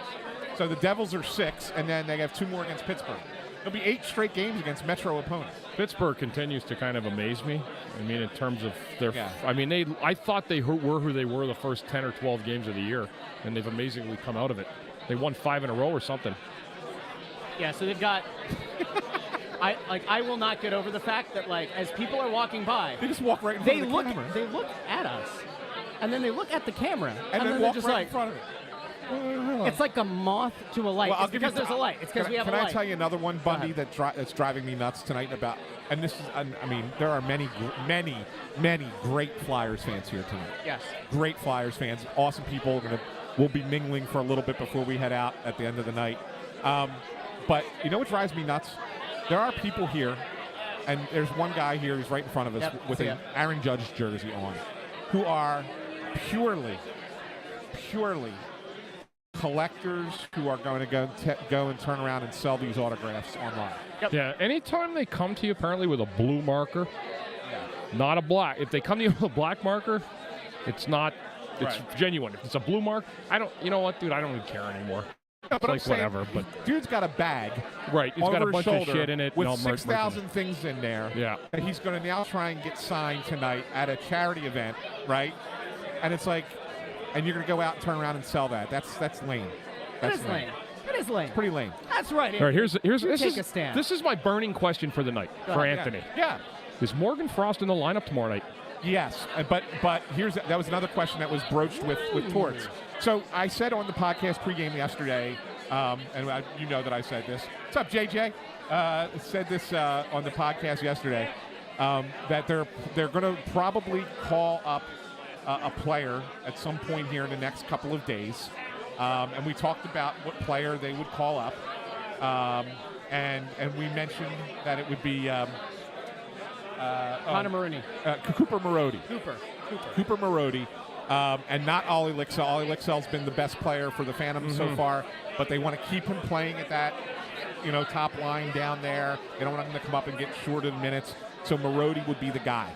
So the Devils are 6, and then they have 2 more against Pittsburgh. There'll be 8 straight games against Metro opponents. Pittsburgh continues to kind of amaze me. I mean, in terms of their, I thought they were who they were the first 10 or 12 games of the year, and they've amazingly come out of it. They won 5 in a row or something. Yeah, so they've got. I will not get over the fact that as people are walking by, they just walk right in front of the camera. They look at us, and then they look at the camera, and then walk just right in front of it. It's like a moth to a light. Well, it's because there's a light. It's because we have a light. Can I tell you another one, Bundy, that's driving me nuts tonight about? And this is, there are many great Flyers fans here tonight. Yes. Great Flyers fans, awesome people. We'll be mingling for a little bit before we head out at the end of the night. But you know what drives me nuts? There are people here, and there's one guy here who's right in front of us with an Aaron Judge jersey on, who are purely collectors who are going to go and turn around and sell these autographs online. Yep. Yeah, anytime they come to you apparently with a blue marker, not a black. If they come to you with a black marker, it's not. It's genuine. If it's a blue mark, you know what, dude? I don't even care anymore. No, but it's like whatever. But dude's got a bag. Right. He's got a bunch of shit in it. With 6,000 things in there. Yeah. That he's going to now try and get signed tonight at a charity event, right? And it's like, and you're going to go out and turn around and sell that. That's lame. That is lame. It is lame. It's pretty lame. That's right. All right, This is my burning question for the night for Anthony. Yeah. Is Morgan Frost in the lineup tomorrow night? Yes, but that was another question that was broached with Torts. So I said on the podcast pregame yesterday, and you know that I said this. What's up, JJ? Said this on the podcast yesterday that they're going to probably call up a player at some point here in the next couple of days, and we talked about what player they would call up, and we mentioned that it would be Connor Maroney. Cooper Marody. Cooper Marody. And not Ollie Licksell. Ollie Licksell's been the best player for the Phantoms so far, but they want to keep him playing at that, top line down there. They don't want him to come up and get short in minutes. So Marody would be the guy.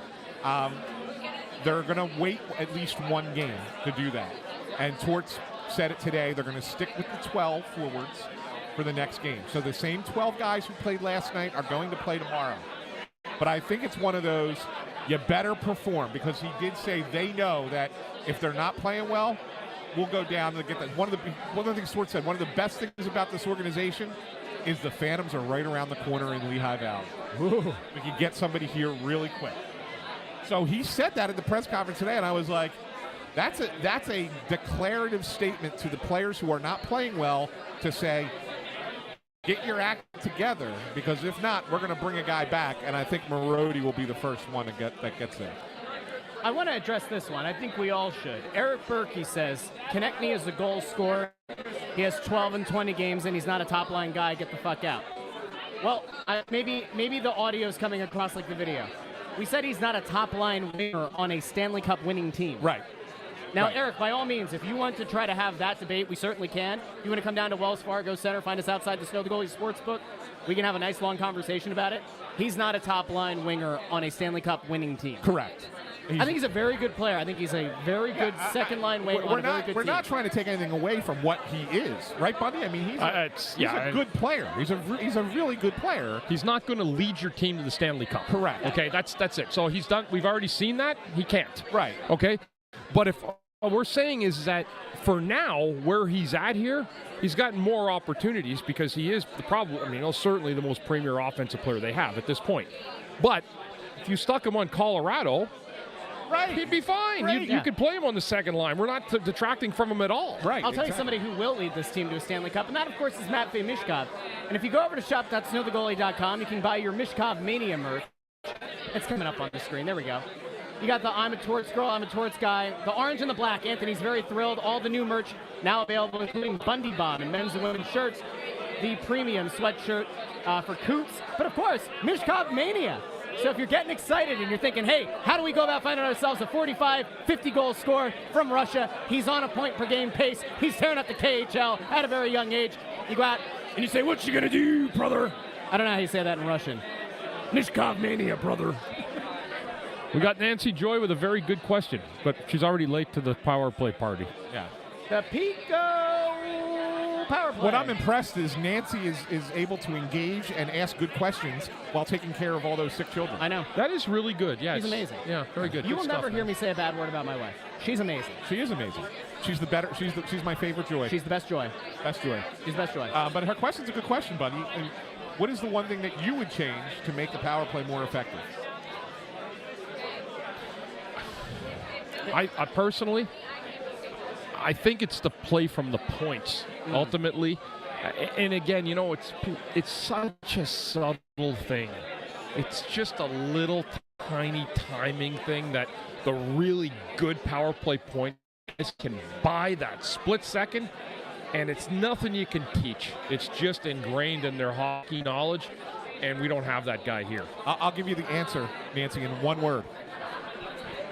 They're going to wait at least one game to do that. And Torts said it today. They're going to stick with the 12 forwards for the next game. So the same 12 guys who played last night are going to play tomorrow. But I think it's one of those, you better perform, because he did say they know that if they're not playing well, we'll go down and get that. One of the things Torts said, one of the best things about this organization is the Phantoms are right around the corner in Lehigh Valley. Ooh. We can get somebody here really quick. So he said that at the press conference today, and I was like, that's a declarative statement to the players who are not playing well to say, get your act together, because if not, we're going to bring a guy back, and I think Marody will be the first one that gets there. I want to address this one. I think we all should. Eric Berkey says, Konecny is a goal scorer. He has 12 and 20 games, and he's not a top-line guy. Get the fuck out. Well, maybe the audio is coming across like the video. We said he's not a top-line winner on a Stanley Cup winning team. Right. Now, right. Eric, by all means, if you want to try to have that debate, we certainly can. You want to come down to Wells Fargo Center, find us outside the Snow the Goalie Sportsbook. We can have a nice long conversation about it. He's not a top-line winger on a Stanley Cup winning team. Correct. I think he's a very good player. I think he's a very good second-line weight on a very good We're team. not trying to take anything away from what he is, right, Bundy? I mean, he's a good player. He's a really good player. He's not going to lead your team to the Stanley Cup. Correct. Okay, that's it. So he's done. We've already seen that. He can't. Right. Okay, but if what we're saying is that for now, where he's at here, he's gotten more opportunities because he is certainly the most premier offensive player they have at this point. But if you stuck him on Colorado, right, he'd be fine. Right. You could play him on the second line. We're not detracting from him at all. Right. I'll tell you somebody who will lead this team to a Stanley Cup, and that, of course, is Matvei Mishkov. And if you go over to shop.snowthegoalie.com, you can buy your Mishkov Mania merch. It's coming up on the screen. There we go. You got the I'm a Torts girl, I'm a Torts guy, the orange and the black. Anthony's very thrilled. All the new merch now available, including Bundy Bomb and men's and women's shirts, the premium sweatshirt for Coots, but of course, Mishkov Mania. So if you're getting excited and you're thinking, hey, how do we go about finding ourselves a 45, 50-goal scorer from Russia? He's on a point-per-game pace. He's tearing up the KHL at a very young age. You go out and you say, what you gonna do, brother? I don't know how you say that in Russian. Mishkov Mania, brother. We got Nancy Joy with a very good question, but she's already late to the power play party. Yeah. The Pico power play. What I'm impressed is Nancy is able to engage and ask good questions while taking care of all those sick children. I know. That is really good. Yeah, She's amazing. Yeah, very good. You Good will stuff, never hear me say a bad word about my wife. She's amazing. She is amazing. She's the better. She's my favorite Joy. She's the best Joy. Best Joy. She's the best Joy. But her question's a good question, buddy. And what is the one thing that you would change to make the power play more effective? I personally, I think it's the play from the points ultimately. And again, it's such a subtle thing. It's just a little tiny timing thing that the really good power play point can buy that split second, and it's nothing you can teach. It's just ingrained in their hockey knowledge, and we don't have that guy here. I'll give you the answer, Nancy, in one word.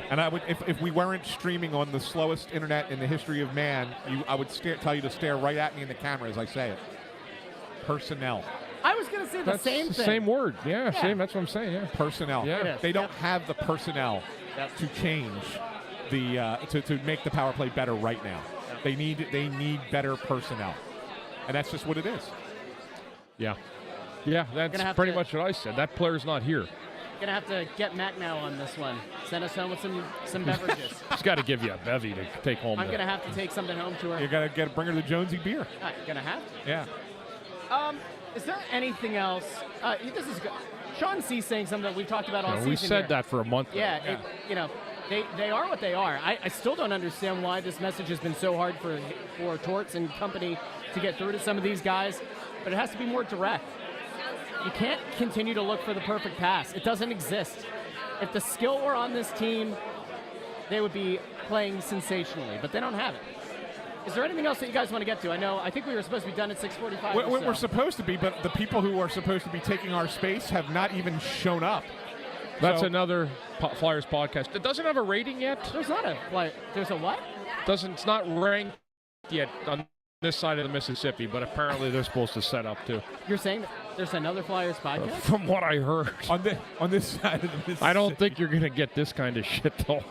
And I would, if we weren't streaming on the slowest internet in the history of man, I would tell you to stare right at me in the camera as I say it. Personnel. I was going to say the same thing. Same word. Yeah, same. That's what I'm saying. Yeah. Personnel. Yeah. They don't have the personnel to change the to make the power play better right now. They need better personnel, and that's just what it is. Yeah. Yeah, that's pretty much what I said. That player's not here. Gonna have to get Mac now on this one. Send us home with some beverages. He's got to give you a bevy to take home. I'm gonna have to take something home to her. You gotta bring her the Jonesy beer. You're gonna have to. Yeah. Is there anything else? This is good. Sean C saying something that we've talked about all season. We said here. that for a month. Yeah. They are what they are. I still don't understand why this message has been so hard for Torts and company to get through to some of these guys, but it has to be more direct. You can't continue to look for the perfect pass. It doesn't exist. If the skill were on this team, they would be playing sensationally, but they don't have it. Is there anything else that you guys want to get to? I think we were supposed to be done at 6:45. We're supposed to be, but the people who are supposed to be taking our space have not even shown up. That's another Flyers podcast. It doesn't have a rating yet. There's not a Flyer. There's a what? It's not ranked yet on this side of the Mississippi, but apparently they're supposed to set up too. You're saying that there's another Flyers podcast? From what I heard. On this side of the Mississippi. I don't think you're going to get this kind of shit, though.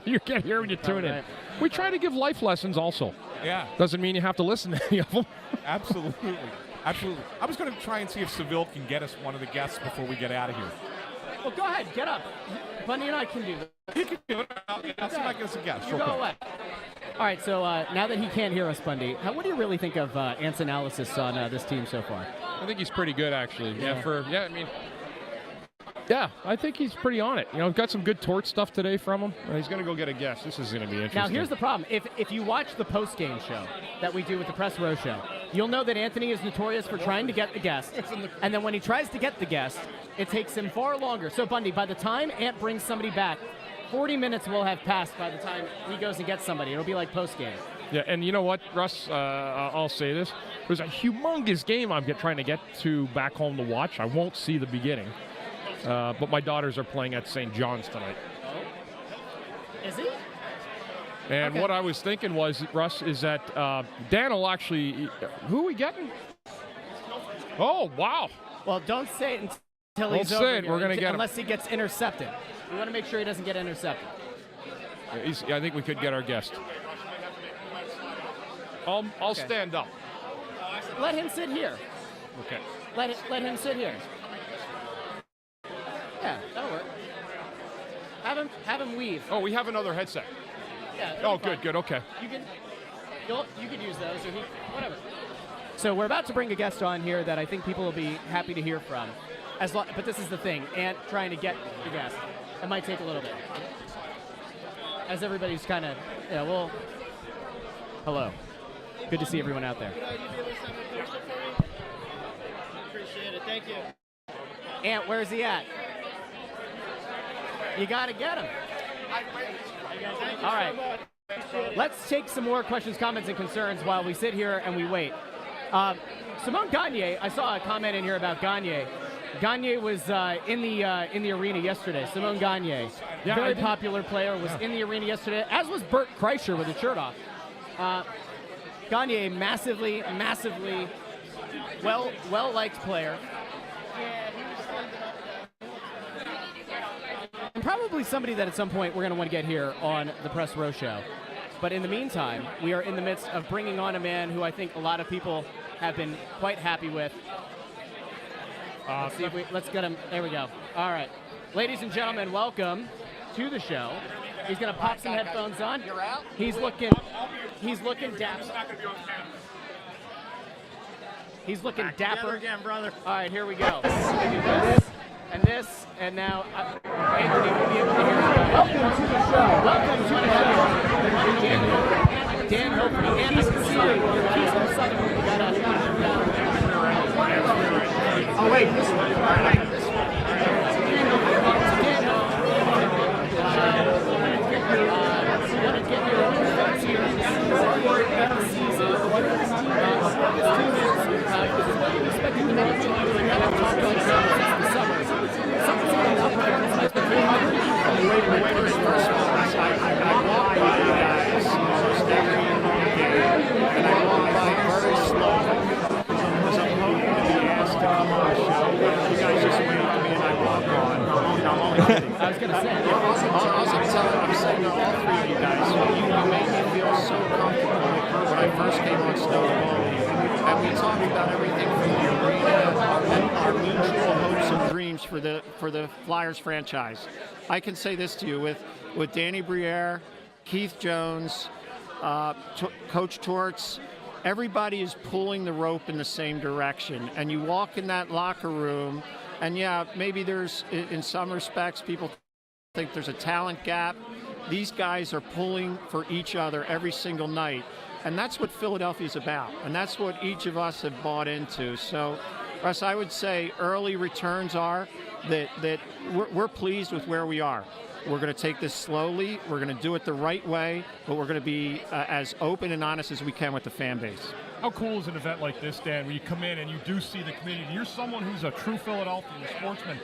You get here when you tune in. We try to give life lessons also. Yeah. Doesn't mean you have to listen to any of them. Absolutely. Absolutely. I was going to try and see if Seville can get us one of the guests before we get out of here. Well, go ahead. Get up. Bundy and I can do that. You can do it. I'll see if I can get us a guest. You go away. All right, so now that he can't hear us, Bundy, what do you really think of Ant's analysis on this team so far? I think he's pretty good, actually. I think he's pretty on it. Got some good Torts stuff today from him. He's going to go get a guest. This is going to be interesting. Now, here's the problem. If you watch the post-game show that we do with the Press Row show, you'll know that Anthony is notorious for trying to get the guest. And then when he tries to get the guest, it takes him far longer. So, Bundy, by the time Ant brings somebody back, 40 minutes will have passed by the time he goes and gets somebody. It'll be like post-game. Yeah, and you know what, Russ? I'll say this. There's a humongous game I'm trying to get to back home to watch. I won't see the beginning. But my daughters are playing at St. John's tonight. Oh? Is he? And what I was thinking was, Russ, is that Dan will actually... Who are we getting? Oh, wow. Well, don't say it until he's over say it. here, We're going to get him. Unless he gets intercepted. We want to make sure he doesn't get intercepted. I think we could get our guest. I'll stand up. Let him sit here. Okay. Let him sit here. Yeah, that'll work. Have him weave. Oh, we have another headset. Yeah. Oh, good. Okay. You could use those, or whatever. So we're about to bring a guest on here that I think people will be happy to hear from. But this is the thing, and trying to get the guest, it might take a little bit. As everybody's kind of, hello. Good to see everyone out there. Appreciate it. Thank you. Ant, where's he at? You got to get him. All right. Let's take some more questions, comments, and concerns while we sit here and we wait. Simone Gagne, I saw a comment in here about Gagne. Gagne was in the arena yesterday. Simone Gagne, very popular player, was in the arena yesterday, as was Bert Kreischer with his shirt off. Gagne, massively well-liked player. And probably somebody that at some point we're going to want to get here on the Press Row Show. But in the meantime, we are in the midst of bringing on a man who I think a lot of people have been quite happy with. Let's get him. There we go. All right. Ladies and gentlemen, welcome to the show. He's going to pop some headphones on. You're out? He's looking dapper. He's looking dapper. Again, brother. All right, here we go. This, and now Anthony will be able to hear you. Welcome to the show. Dan Hilferty. And I can see your keys from Southern. You got oh, wait. This one. Want to get your thoughts here about the season. This is what you expected to manage to do, and now we're talking about since the summer. I walk by you guys almost every game, and I walk by very slowly because I'm hoping to be asked to come on the show. You guys just wait for me and I walk on. I'm only kidding. I was going to say. I'm saying to all three of you guys, you made me feel so comfortable when I first came on Snow Goalie. And we talked about everything from the arena and our mutual hopes and dreams for the Flyers franchise. I can say this to you with Danny Briere, Keith Jones, Coach Torts, everybody is pulling the rope in the same direction. And you walk in that locker room, and yeah, maybe there's, in some respects, people think there's a talent gap. These guys are pulling for each other every single night. And that's what Philadelphia's about. And that's what each of us have bought into. So, Russ, I would say early returns are that we're pleased with where we are. We're going to take this slowly. We're going to do it the right way, but we're going to be as open and honest as we can with the fan base. How cool is an event like this, Dan, where you come in and you do see the community? You're someone who's a true Philadelphian, a sportsman.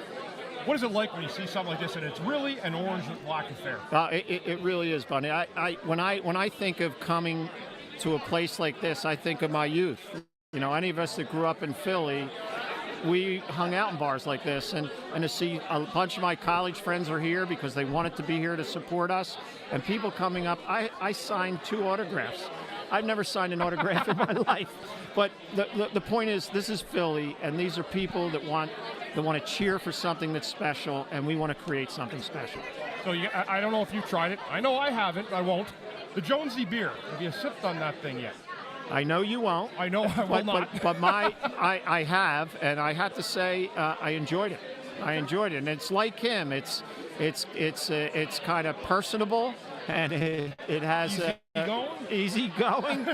What is it like when you see something like this, and it's really an orange and black affair? It really is, Bundy. When I think of coming to a place like this, I think of my youth. You know, any of us that grew up in Philly, we hung out in bars like this, and to see a bunch of my college friends are here because they wanted to be here to support us, and people coming up. I signed 2 autographs. I've never signed an autograph in my life, but the point is, this is Philly, and these are people that want to cheer for something that's special, and we want to create something special. So I don't know if you've tried it. I know I haven't. I won't. The Jonesy beer. Have you sipped on that thing yet? I know you won't. I know I will not. But I have, and I have to say I enjoyed it. I enjoyed it, and it's like him. It's kind of personable, and it has easy going.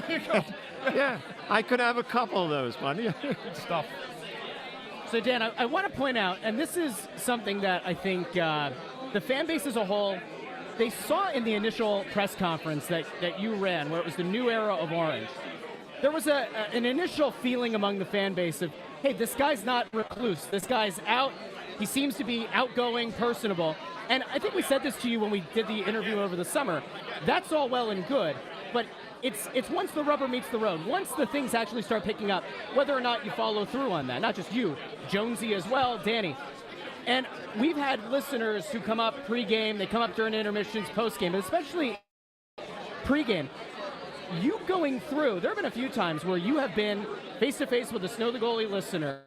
Yeah, I could have a couple of those, buddy. Good stuff. So Dan, I want to point out, and this is something that I think the fan base as a whole, they saw in the initial press conference that you ran, where it was the new era of Orange. There was an initial feeling among the fan base of, hey, this guy's not recluse. This guy's out. He seems to be outgoing, personable. And I think we said this to you when we did the interview over the summer. That's all well and good, but it's once the rubber meets the road, once the things actually start picking up, whether or not you follow through on that. Not just you, Jonesy as well, Danny. And we've had listeners who come up pregame, they come up during intermissions, postgame, but especially pregame. You going through, there have been a few times where you have been face-to-face with a Snow the Goalie listener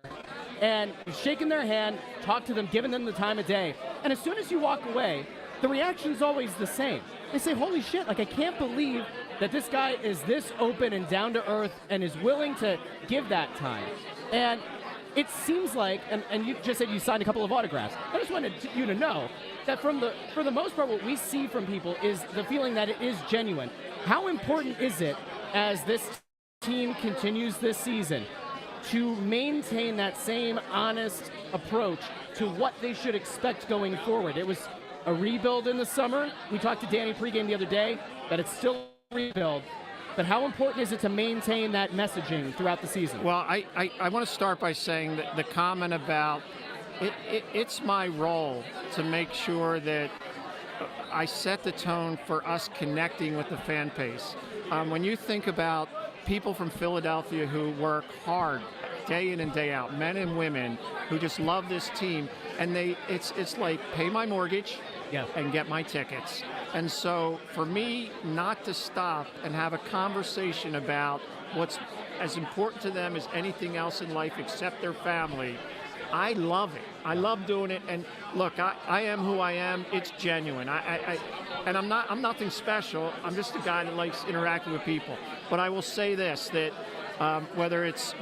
and shaking their hand, talk to them, giving them the time of day. And as soon as you walk away, the reaction's always the same. They say, holy shit, like I can't believe that this guy is this open and down to earth and is willing to give that time. And it seems like, and you just said you signed a couple of autographs. I just wanted you to know that for the most part, what we see from people is the feeling that it is genuine. How important is it as this team continues this season to maintain that same honest approach to what they should expect going forward? It was a rebuild in the summer. We talked to Danny pregame the other day that it's still a rebuild. But how important is it to maintain that messaging throughout the season? Well, I want to start by saying that the comment about it's my role to make sure that I set the tone for us connecting with the fan base. When you think about people from Philadelphia who work hard day in and day out, men and women who just love this team, and it's like pay my mortgage and get my tickets. And so for me not to stop and have a conversation about what's as important to them as anything else in life except their family, I love it. I love doing it. And look, I am who I am. It's genuine. And I'm nothing special. I'm just a guy that likes interacting with people. But I will say this, that whether it's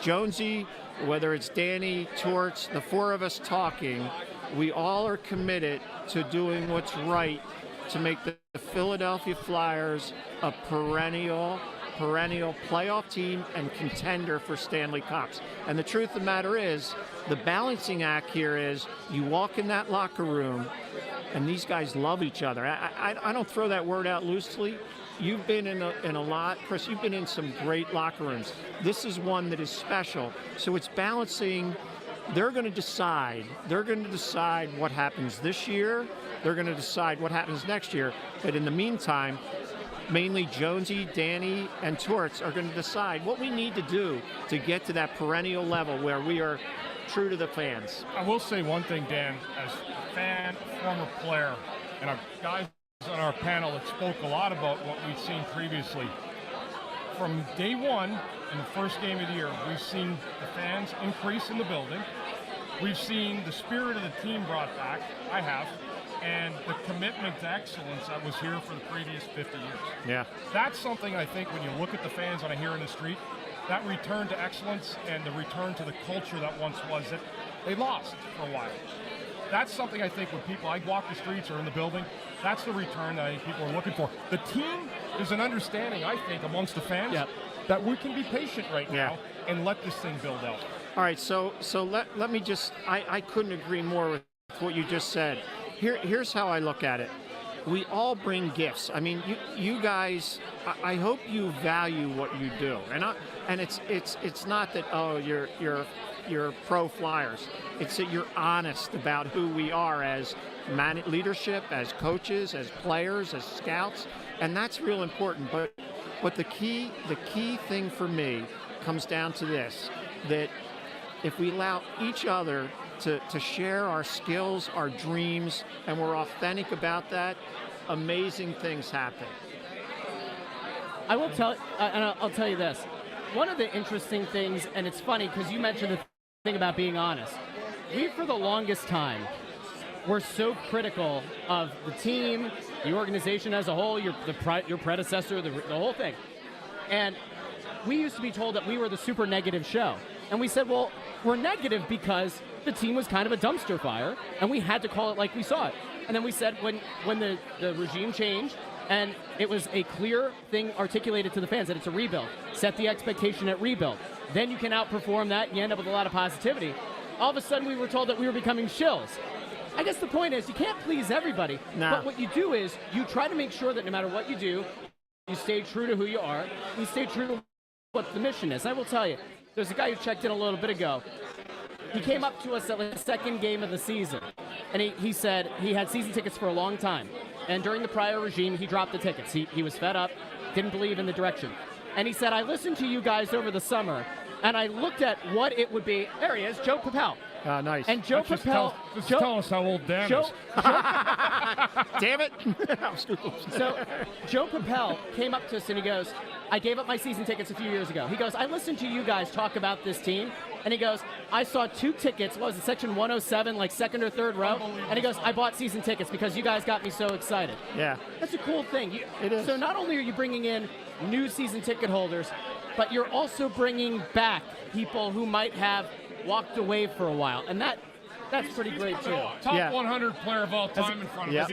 Jonesy, whether it's Danny, Torts, the four of us talking, we all are committed to doing what's right to make the Philadelphia Flyers a perennial playoff team and contender for Stanley Cups. And the truth of the matter is, the balancing act here is you walk in that locker room and these guys love each other. I don't throw that word out loosely. You've been in a lot, Chris, you've been in some great locker rooms. This is one that is special. So it's balancing. They're going to decide what happens this year. They're going to decide what happens next year. But in the meantime, mainly Jonesy, Danny, and Torts are going to decide what we need to do to get to that perennial level where we are true to the fans. I will say one thing, Dan, as a fan, former player, and our guys on our panel that spoke a lot about what we've seen previously. From day one, in the first game of the year, we've seen the fans increase in the building. We've seen the spirit of the team brought back. I have. And the commitment to excellence that was here for the previous 50 years. Yeah. That's something I think when you look at the fans on a here in the street, that return to excellence and the return to the culture that once was that they lost for a while. That's something I think when people, I walk the streets or in the building, that's the return that I think people are looking for. The team, there's an understanding, I think, amongst the fans that we can be patient right now and let this thing build out. All right, so let me just, I couldn't agree more with what you just said. Here's how I look at it. We all bring gifts. I mean, you guys, I hope you value what you do. And it's not that, oh, you're pro Flyers. It's that you're honest about who we are as leadership, as coaches, as players, as scouts, and that's real important. But the key thing for me comes down to this, that if we allow each other to share our skills, our dreams, and we're authentic about that, amazing things happen. I will tell, and I'll tell you this. One of the interesting things, and it's funny because you mentioned the thing about being honest. We, for the longest time, were so critical of the team, the organization as a whole, your predecessor, the whole thing. And we used to be told that we were the super negative show. And we said, well, we're negative because the team was kind of a dumpster fire, and we had to call it like we saw it. And then we said when the regime changed, and it was a clear thing articulated to the fans that it's a rebuild, set the expectation at rebuild. Then you can outperform that, and you end up with a lot of positivity. All of a sudden, we were told that we were becoming shills. I guess the point is, you can't please everybody, but what you do is you try to make sure that no matter what you do, you stay true to who you are, you stay true to what the mission is. I will tell you, there's a guy who checked in a little bit ago. He came up to us at the second game of the season, and he said he had season tickets for a long time. And during the prior regime, he dropped the tickets. He was fed up, didn't believe in the direction. And he said, I listened to you guys over the summer, and I looked at what it would be. There he is, Joe Papel. Nice. And Joe Just Propel. tell us how old Dan is. Damn it. So Joe Propel came up to us and he goes, I gave up my season tickets a few years ago. He goes, I listened to you guys talk about this team. And he goes, I saw 2 tickets, what was it, section 107, like second or third row? And he goes, I bought season tickets because you guys got me so excited. Yeah. That's a cool thing. It is. So not only are you bringing in new season ticket holders, but you're also bringing back people who might have walked away for a while. And that's pretty great, too. Top 100 player of all time in front of us.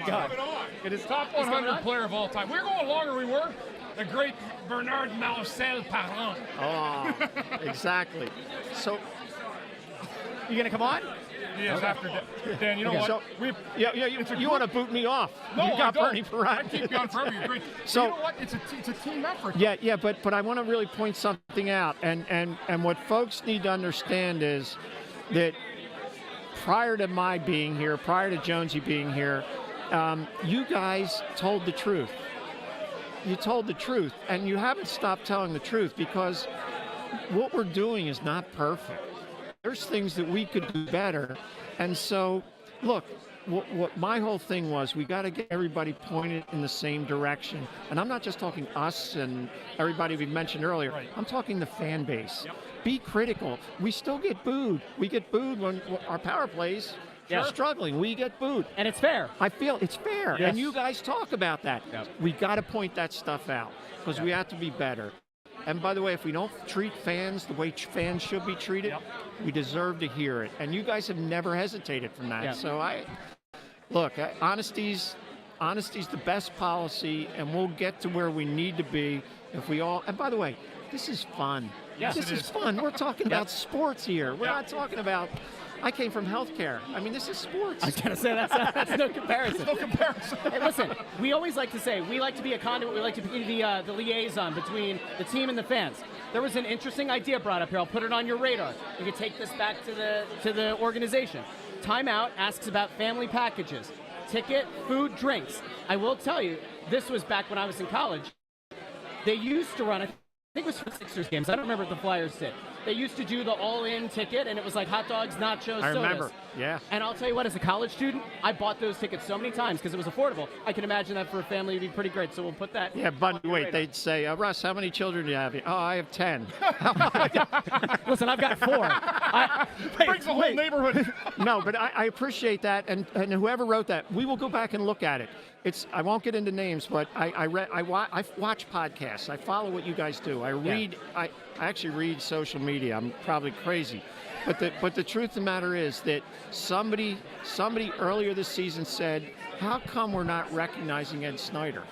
It is Top 100 player of all time. We're going longer we were. The great Bernard Marcel Parent. Oh, exactly. So, You going to come on? Yes, after Dan, you know what? So, you want to boot me off? No, you got I don't. Bernie Perrott. I keep you on forever. You're great. So, you know what? It's a team effort. Yeah, but I want to really point something out, and what folks need to understand is that prior to my being here, prior to Jonesy being here, you guys told the truth. You told the truth, and you haven't stopped telling the truth because what we're doing is not perfect. There's things that we could do better, and so, look, what my whole thing was, we got to get everybody pointed in the same direction. And I'm not just talking us and everybody we mentioned earlier. Right. I'm talking the fan base. Yep. Be critical. We still get booed. We get booed when our power plays are struggling. We get booed. And it's fair. I feel it's fair. Yes. And you guys talk about that. Yep. We got to point that stuff out because we have to be better. And by the way, if we don't treat fans the way fans should be treated, we deserve to hear it. And you guys have never hesitated from that. So look, honesty's the best policy, and we'll get to where we need to be if we all. And by the way, this is fun. Yes, this is fun. We're talking about sports here. We're not talking about. I came from healthcare. I mean, this is sports. I was going to say that's no comparison. No comparison. Hey, listen, we always like to say we like to be a conduit. We like to be the liaison between the team and the fans. There was an interesting idea brought up here. I'll put it on your radar. You can take this back to the organization. Timeout asks about family packages, ticket, food, drinks. I will tell you, this was back when I was in college. They used to run, I think it was for Sixers games. I don't remember what the Flyers did. They used to do the all-in ticket, and it was like hot dogs, nachos, sodas. I remember, yeah. And I'll tell you what, as a college student, I bought those tickets so many times because it was affordable. I can imagine that for a family would be pretty great, so we'll put that. Yeah, Bundy, wait, they'd say, Russ, how many children do you have? Oh, I have 10. Listen, I've got 4. Brings the whole neighborhood. No, but I appreciate that, and whoever wrote that, we will go back and look at it. I won't get into names, but I watch podcasts. I follow what you guys do. I read. I actually read social media. I'm probably crazy, but the truth of the matter is that somebody earlier this season said, "How come we're not recognizing Ed Snyder?"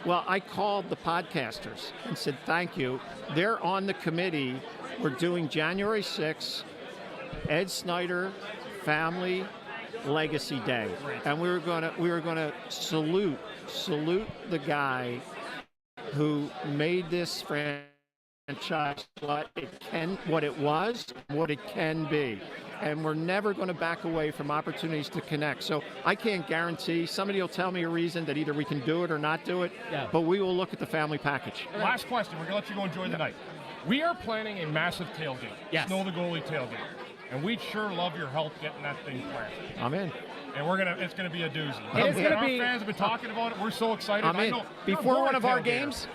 Well, I called the podcasters and said, "Thank you. They're on the committee. We're doing January 6th, Ed Snyder Family Legacy Day, and we were gonna salute the guy who made this franchise what it was, what it can be, and we're never going to back away from opportunities to connect. So I can't guarantee. Somebody will tell me a reason that either we can do it or not do it, but we will look at the family package. Last question. We're gonna let you go enjoy the night. We are planning a massive tailgate. Yes. Snow the Goalie tailgate. And we'd sure love your help getting that thing planned. I'm in. And it's gonna be a doozy. It is gonna be. Our fans have been talking about it. We're so excited. I'm in. I know, Before one of our tailgater. games?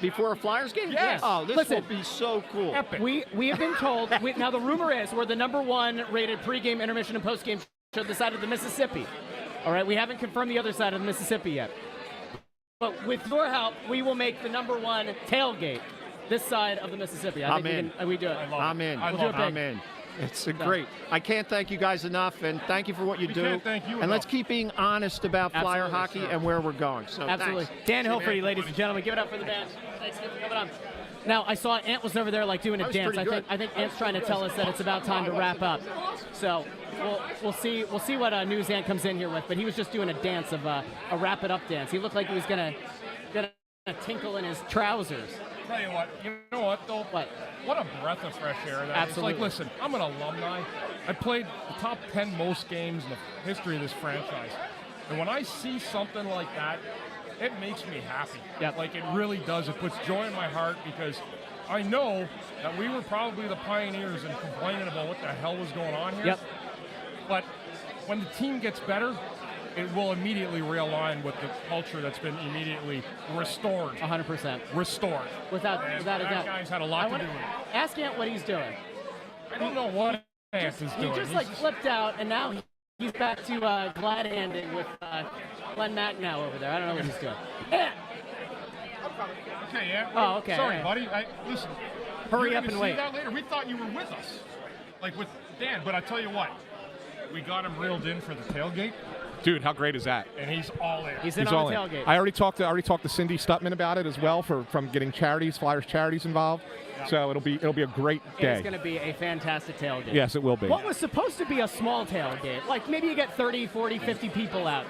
Before a Flyers game? Yes. Oh, this Listen, will be so cool. Epic. We have been told. Now the rumor is we're the #1 rated pregame, intermission, and postgame show this side of the Mississippi. All right, we haven't confirmed the other side of the Mississippi yet. But with your help, we will make the #1 tailgate this side of the Mississippi. I think we do it. I'm in. We'll do it big. I'm in. It's great. I can't thank you guys enough, and thank you for what you do. Can't thank you and let's enough. keep being honest about Flyer Absolutely, hockey sure. and where we're going. So Absolutely. thanks. Dan Hilferty, ladies and gentlemen, give it up for the band. Thanks again for coming on. Now, I saw Ant was over there like doing a That was dance. pretty good. I think Ant's trying to tell us that it's about time to wrap up. So we'll see what news Ant comes in here with. But he was just doing a dance of a wrap it up dance. He looked like he was gonna tinkle in his trousers. Tell you know what though? What a breath of fresh air that is. Absolutely. Like, listen, I'm an alumni. I played the top 10 most games in the history of this franchise. And when I see something like that, it makes me happy. Yep. Like, it really does. It puts joy in my heart because I know that we were probably the pioneers in complaining about what the hell was going on here. Yep. But when the team gets better, it will immediately realign with the culture that's been immediately restored. 100%. Restored. Without a doubt. That guy's had a lot to do with it. Ask Ant what he's doing. I don't know what Ant is doing. He just like flipped out, and now he's back to glad handing with Glenn Macnow over there. I don't know what he's doing. Ant! Okay, Ant. Oh, okay. Sorry, right. buddy. Listen. Hurry you're up and gonna wait. See that later. We thought you were with us, like with Dan. But I tell you what, we got him reeled in for the tailgate. Dude, how great is that? And he's all in. He's in He's on all the in. tailgate. I already talked to Cindy Stutman about it as well from getting Flyers charities involved. Yep. So it'll be a great day. It's going to be a fantastic tailgate. Yes, it will be. What was supposed to be a small tailgate, like maybe you get 30, 40, 50 people out,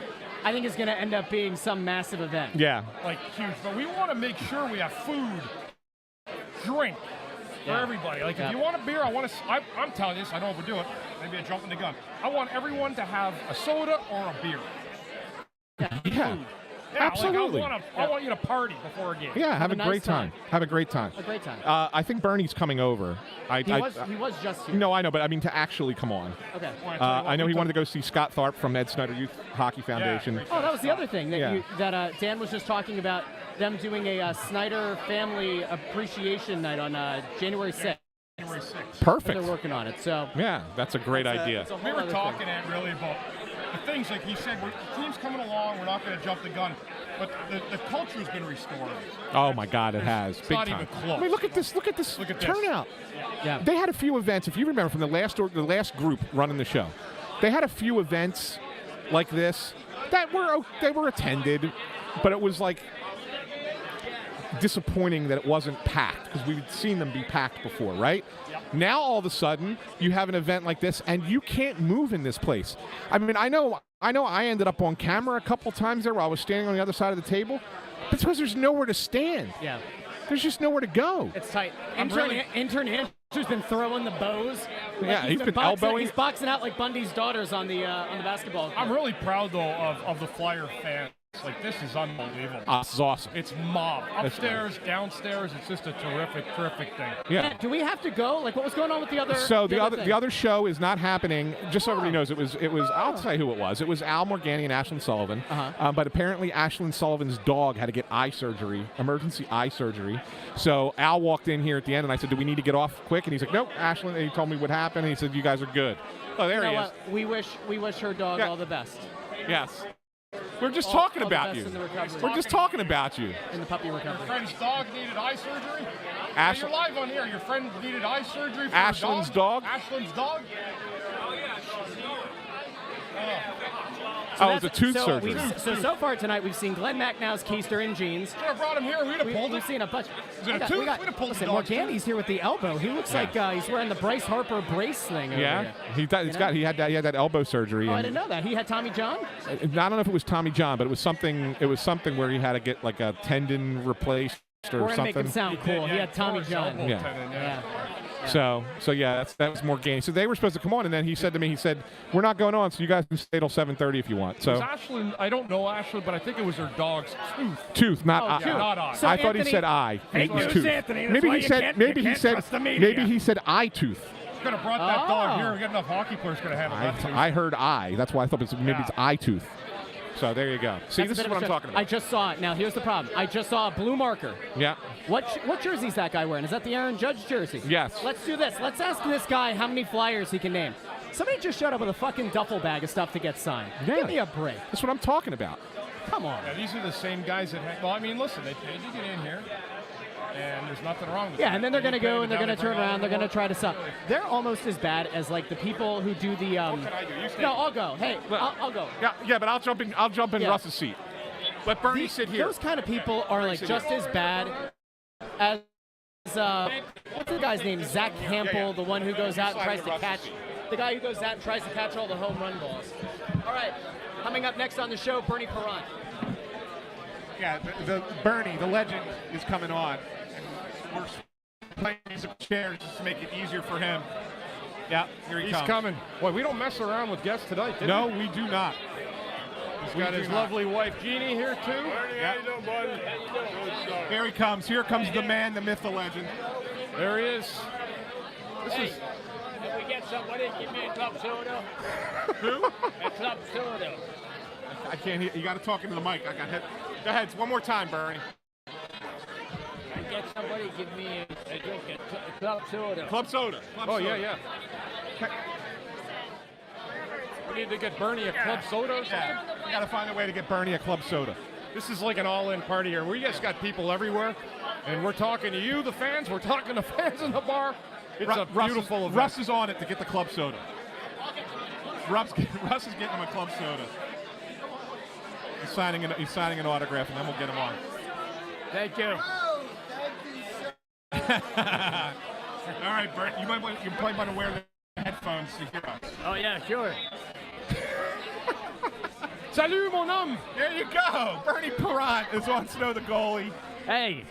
I think it's going to end up being some massive event. Yeah. Like huge. But we want to make sure we have food, drink for everybody. Like if you want a beer, I'm telling you this, I don't overdo it. Maybe I'm jumping the gun. I want everyone to have a soda or a beer. Yeah. Yeah, Absolutely. Like I want you to party before a game. Yeah, have a nice great time. Have a great time. A great time. I think Bernie's coming over. He was just here. No, I know, but I mean to actually come on. Okay. I know he wanted to go see Scott Tharp from Ed Snyder Youth Hockey Foundation. Oh, that was the other thing that Dan was just talking about, them doing a Snyder Family Appreciation Night on January 6th. January 6th. Perfect. They're working on it, so. Yeah, that's a great idea. It's a whole We were other talking thing. at really about the things like he said. The team's coming along. We're not going to jump the gun, but the culture's been restored. Oh my God, it has. It's Big not time. even close. I mean, look at this turnout. Yeah. They had a few events. If you remember from the last group running the show, they had a few events like this that were attended, but it was like disappointing that it wasn't packed because we've seen them be packed before, right? Yep. Now all of a sudden you have an event like this and you can't move in this place. I mean, I know I ended up on camera a couple times there while I was standing on the other side of the table, but it's because there's nowhere to stand. Yeah. There's just nowhere to go. It's tight. really- Intern Andrew's been throwing the bows. Yeah, he's been boxing, elbowing. He's boxing out like Bundy's daughters on the basketball court. I'm really proud though of the Flyer fans. Like this is unbelievable. This is awesome. It's mob. Upstairs, downstairs. It's just a terrific thing. Yeah. Do we have to go? Like, what was going on with the other? So the thing? other show is not happening. Just so everybody knows, it was. I'll tell you who it was. It was Al Morgani and Ashlyn Sullivan. But apparently Ashlyn Sullivan's dog had to get eye surgery, emergency eye surgery. So Al walked in here at the end, and I said, "Do we need to get off quick?" And he's like, "Nope." Ashlyn, and he told me what happened. And he said, "You guys are good." Oh, there You he know is. what? We wish her dog all the best. Yes. We're just talking all the about best you. in the recovery. We're just talking about you. In the puppy Your recovery. friend's dog needed eye surgery. Ash- You're live on here. Your friend needed eye surgery for Ashlyn's her dog? Ashlyn's dog. Oh, it was a tooth surgery. So far tonight we've seen Glenn Macnow's keister in jeans. Should have brought him here. We'd have pulled We've it. seen a bunch. Is it a tooth? We'd have pulled the Listen, dog's Morgani's here with the elbow. He looks like he's wearing the Bryce Harper brace thing. Over Yeah, here. he had that elbow surgery. Oh, I and- didn't know that. He had Tommy John. I don't know if it was Tommy John, but it was something. It was something where he had to get like a tendon replaced or We're gonna something. make him sound cool. He had Tommy John. Yeah. Yeah. So yeah, that was Morgani. So they were supposed to come on, and then he said to me, "We're not going on, so you guys can stay till 7:30 if you want." Was So Ashlyn, I don't know Ashlyn, but I think it was her dog's tooth. tooth, not Oh, eye. tooth. Not eye. So I thought he Anthony- said eye. Fake It was news, tooth. Anthony. That's Maybe why he you said. can't- Maybe you he can't said. trust the media. Maybe he said eye tooth. Could have brought that dog Oh. here. We got enough hockey players could have had that tooth. I heard eye. That's why I thought maybe it's eye tooth. So there you go. See, That's this a is bit what of I'm a talking stretch. about. I just saw it. Now here's the problem. I just saw a blue marker. Yeah. What jersey is that guy wearing? Is that the Aaron Judge jersey? Yes. Let's do this. Let's ask this guy how many Flyers he can name. Somebody just showed up with a fucking duffel bag of stuff to get signed. Yeah. Give me a break. That's what I'm talking about. Come on. Yeah, these are the same guys that. Well, I mean, listen, they paid to get in here, and there's nothing wrong with Yeah, that. and then they're going to go and they're going to turn around. They're going to try to sell. Really. They're almost as bad as like the people who do the. What can I do? You stay. No, I'll go. Hey, I'll go. Yeah, but I'll jump in. I'll jump in Yeah. Russ's seat. Let Bernie sit here. Those kind of people are like just as bad as what's the guy's name? Zach Hampel, the one who goes out and tries to catch. The guy who goes out and tries to catch all the home run balls. All right, coming up next on the show, Bernie Perrant. Yeah, the Bernie, the legend, is coming on. And we're playing some chairs just to make it easier for him. Yeah, here he He's comes. coming. Boy, we don't mess around with guests tonight, did No, we? we do not. He's got his lovely wife Jeannie here too. Yeah. Here he comes. Here comes the man, the myth, the legend. There he is. This is. If we get somebody, give me a club soda. Who? A club soda. I can't hear. You got to talk into the mic. I got hit. Go ahead. One more time, Bernie. I get somebody, give me a drink, a club soda. Club soda. Club soda. Yeah. We need to get Bernie a club soda or something. Yeah. We got to find a way to get Bernie a club soda. This is like an all-in party here. We just got people everywhere, and we're talking to you, the fans. We're talking to fans in the bar. It's a beautiful event. Russ is on it to get the club soda. Russ is getting him a club soda. He's signing an autograph, and then we'll get him on. Thank you. All right, Bert. You might want to wear the headphones to hear us. Oh, yeah, sure. Salut, mon homme. There you go. Bernie Perrant is on Snow the Goalie. Hey,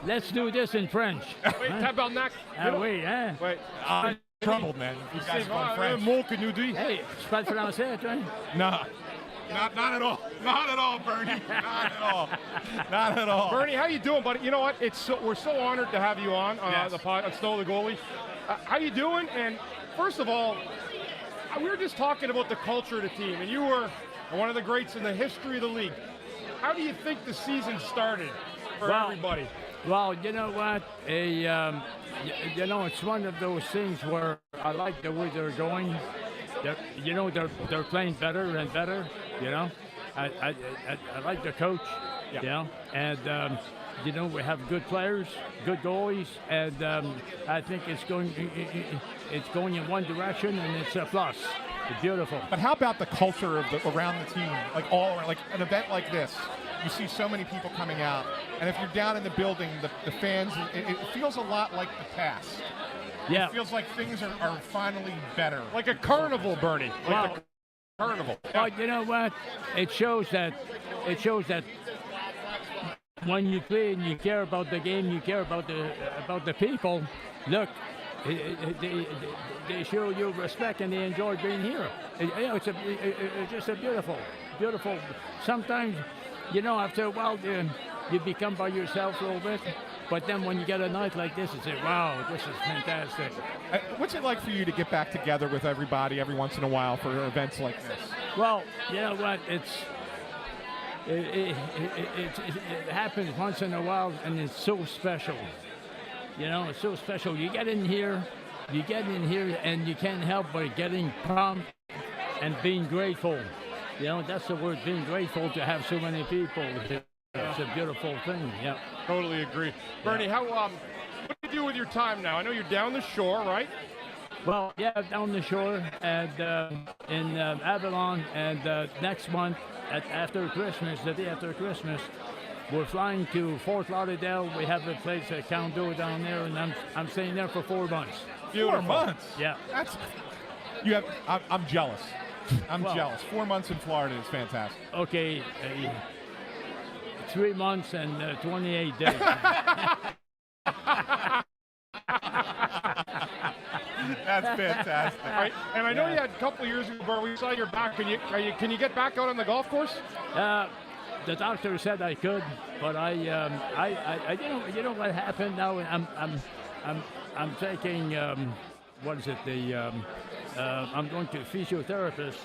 let's do this in French. Wait, tabarnak. Oui, hein? Wait. I'm troubled, man. You guys speak French. mot que nous dit. Hey, tu parles français, toi? Nah. Not at all. Not at all, Bernie. Not at all. Not at all. Bernie, how you doing, buddy? You know what? We're so honored to have you on Yes. the pod on Snow the Goalie. How you doing? And first of all, we were just talking about the culture of the team, and you were one of the greats in the history of the league. How do you think the season started for everybody? Well, you know what? You know, it's one of those things where I like the way they're going. They're playing better and better. You know, I like the coach. Yeah. You know, and we have good players, good goalies, and I think it's going in one direction, and it's a plus. It's beautiful. But how about the culture of around the team, like all around, like an event like this? You see so many people coming out, and if you're down in the building, the fans, it feels a lot like the past. Yeah. It feels like things are finally better. Like a carnival, Bernie. Like Well, a carnival. Well, you know what? It shows that when you play and you care about the game, you care about the people. Look, they show you respect and they enjoy being here. It's just a beautiful. Sometimes, after a while, you become by yourself a little bit. But then when you get a night like this, you say, wow, this is fantastic. What's it like for you to get back together with everybody every once in a while for events like this? Well, you know what? It happens once in a while, and it's so special. It's so special. You get in here, and you can't help but getting pumped and being grateful. That's the word, being grateful to have so many people. It's a beautiful thing, yeah. Totally agree. Bernie, what do you do with your time now? I know you're down the shore, right? Well, yeah, down the shore and in Avalon, and next month, after Christmas, the day after Christmas, we're flying to Fort Lauderdale. We have a place at Condo down there, and I'm staying there for 4 months. Beautiful. 4 months? Yeah. I'm jealous. I'm jealous. 4 months in Florida is fantastic. Okay. 3 months and 28 days. That's fantastic. Right. And I know you had a couple of years ago where we saw your back. Can you get back out on the golf course? The doctor said I could, but I you know what happened now? I'm taking what is it? I'm going to a physiotherapist,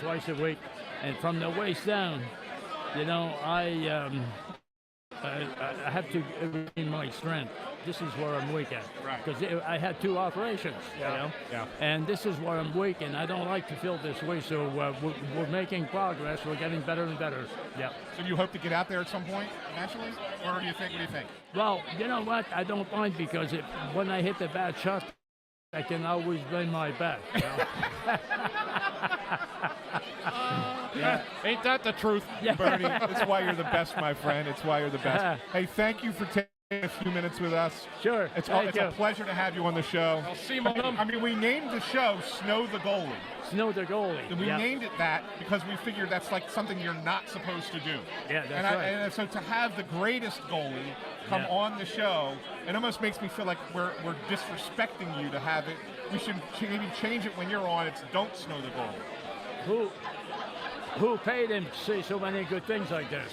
twice a week, and from the waist down, I have to regain my strength. This is where I'm weak at. Right. Because I had 2 operations, Yeah. and this is where I'm weak, and I don't like to feel this way, so we're making progress. We're getting better and better. Yeah. So you hope to get out there at some point eventually? Or what do you think? Well, you know what? I don't mind, because when I hit the bad shot, I can always blame my back. Ain't that the truth? Yeah. Bernie, that's why you're the best, my friend. It's why you're the best. Hey, thank you for taking a few minutes with us. Sure. It's Thank you. a pleasure to have you on the show. I'll see my I mean, we named the show Snow the Goalie. Snow the Goalie. And we named it that because we figured that's like something you're not supposed to do. Yeah, that's right. And so to have the greatest goalie come on the show, it almost makes me feel like we're disrespecting you to have it. We should maybe change it when you're on. It's Don't Snow the Goalie. who paid him to say so many good things like this?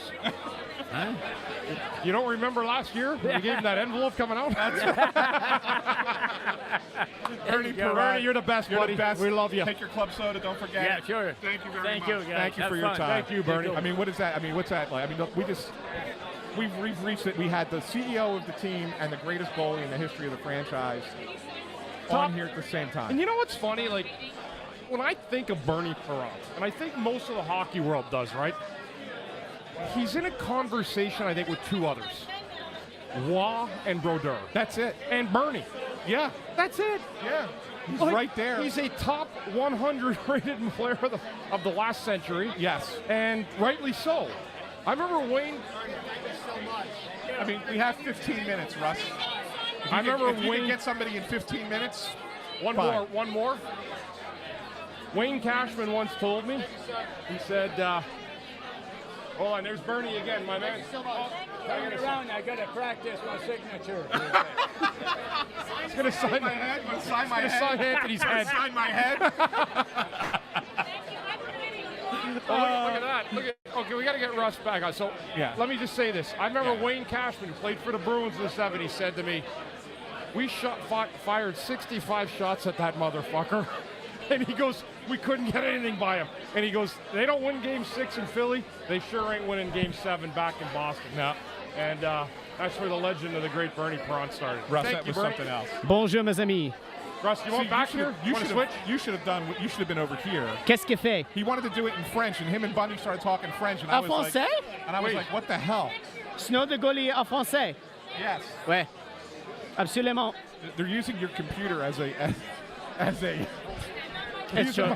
Huh? You don't remember last year when we gave him that envelope coming out? Bernie, you're the best, You're buddy. the best. We love you. Take your club soda. Don't forget. Yeah, sure. Thank you very Thank much. you, guys. Thank you Have for your fun. time. Thank you, Bernie. I mean, what is that? I mean, what's that like? I mean, we've reached it. We had the CEO of the team and the greatest goalie in the history of the franchise on here at the same time. And you know what's funny? Like, when I think of Bernie Perrant, and I think most of the hockey world does, right? He's in a conversation, I think, with two others. Waugh and Brodeur. That's it. And Bernie. Yeah. That's it. Yeah. He's Like, right there. He's a top 100 rated player of the last century. Yes. And rightly so. I remember Wayne. I mean, we have 15 minutes, Russ. I remember If you Wayne. can get somebody in 15 minutes, One more. Wayne Cashman once told me, he said, hold on, there's Bernie again, my man. Turn it around. I gotta practice my signature. He's going to sign my head, but sign my gonna head. sign Anthony's head. Sign my head. Oh, look at that. Okay, we got to get Russ back on. So Yeah. let me just say this. I remember Wayne Cashman, who played for the Bruins in the 70s, said to me, we fired 65 shots at that motherfucker. And he goes, we couldn't get anything by him. And he goes, they don't win Game 6 in Philly. They sure ain't winning Game 7 back in Boston. No. And that's where the legend of the great Bernie Perrant started. Russ, Thank that you, was Bernie. something else. Bonjour, mes amis. Russ, you want back here? You Want should to switch? have. You should have done. You should have been over here. Qu'est-ce qu'il fait? He wanted to do it in French, and him and Bundy started talking French, and I En was like, français? what the hell? Snow de Goalie en français. Yes. Ouais. Absolument. They're using your computer as a It's true.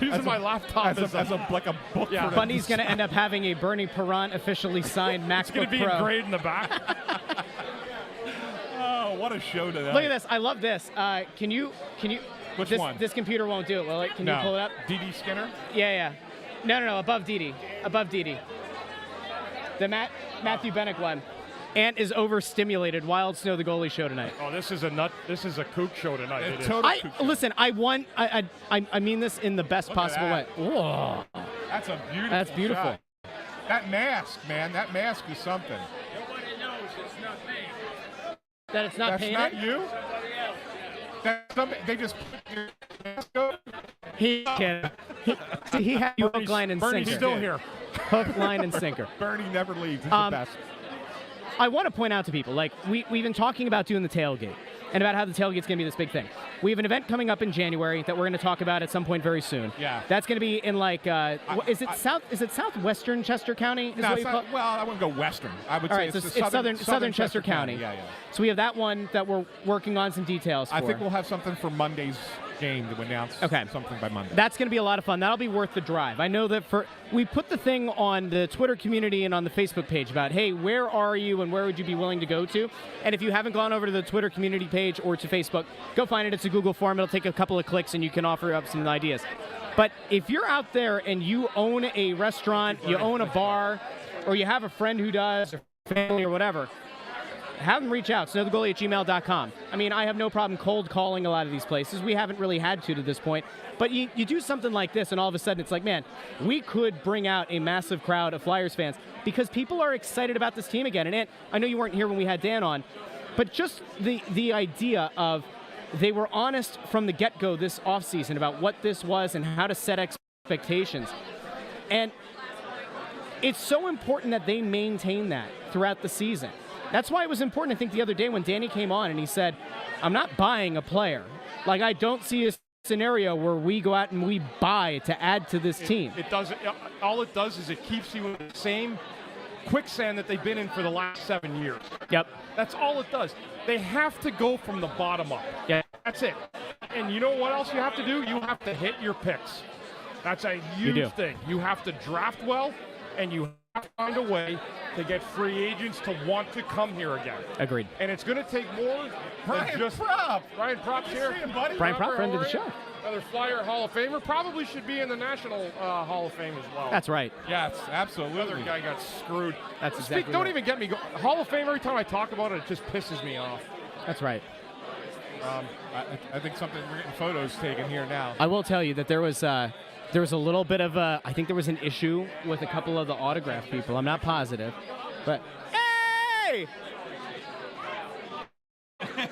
Using my laptop as a like a book. Yeah. for Bundy's going to end up having a Bernie Perrant officially signed It's going MacBook to be Pro. engraved in the back. Oh, what a show today! Look at this. I love this. Can you? Which this, one? This computer won't do it, will it? Can No. you pull it up? D.D. Skinner. Yeah. No. Above Didi. Above Didi. The Matthew Bennick one. Ant is overstimulated. Wild Snow the Goalie show tonight. Oh, this is a kook show tonight. It is. Total. Listen. I mean this in the best Look at possible way. that. Whoa. That's a beautiful. That's beautiful. shot. That mask, man. That mask is something. Nobody knows it's not me. That it's not That's painted. not you. They just put your mask up. He can. He had you hook, line, and Bernie's sinker. still here. Hook, line, and sinker. Bernie never leaves. He's Um, the best. I want to point out to people, like, we've been talking about doing the tailgate and about how the tailgate's going to be this big thing. We have an event coming up in January that we're going to talk about at some point very soon. Yeah. That's going to be in, like, is it southwestern Chester County? Is No, what it's you call not, well, I wouldn't go western. I would All say right, so it's, it's the southern Chester County. Yeah. So we have that one that we're working on some details for. I think we'll have something for Monday's game to announce something by Monday. That's going to be a lot of fun. That'll be worth the drive. I know that we put the thing on the Twitter community and on the Facebook page about, hey, where are you and where would you be willing to go to? And if you haven't gone over to the Twitter community page or to Facebook, go find it. It's a Google form. It'll take a couple of clicks and you can offer up some ideas. But if you're out there and you own a restaurant, you own a bar, or you have a friend who does, or family or whatever, have them reach out, snowthegoalie@gmail.com. I mean, I have no problem cold calling a lot of these places. We haven't really had to this point. But you do something like this, and all of a sudden it's like, man, we could bring out a massive crowd of Flyers fans because people are excited about this team again. And Ant, I know you weren't here when we had Dan on, but just the idea of they were honest from the get-go this offseason about what this was and how to set expectations. And it's so important that they maintain that throughout the season. That's why it was important, I think, the other day when Danny came on and he said, I'm not buying a player. Like, I don't see a scenario where we go out and we buy to add to this team. It does. All it does is it keeps you in the same quicksand that they've been in for the last 7 years. Yep. That's all it does. They have to go from the bottom up. Yeah. That's it. And you know what else you have to do? You have to hit your picks. That's a huge thing. You have to draft well, and you have to find a way to get free agents to want to come here again. Agreed. And it's going to take more Brian than just Propp. Brian Propp's here. Brian Propp, friend of the show. Another Flyer Hall of Famer. Probably should be in the National Hall of Fame as well. That's right. Yes, absolutely. Other guy got screwed. That's exactly Don't right. even get me Hall of Fame, every time I talk about it, it just pisses me off. That's right. I think we're getting photos taken here now. I will tell you that there was There was a little bit of a, I think there was an issue with a couple of the autograph people. I'm not positive, but hey!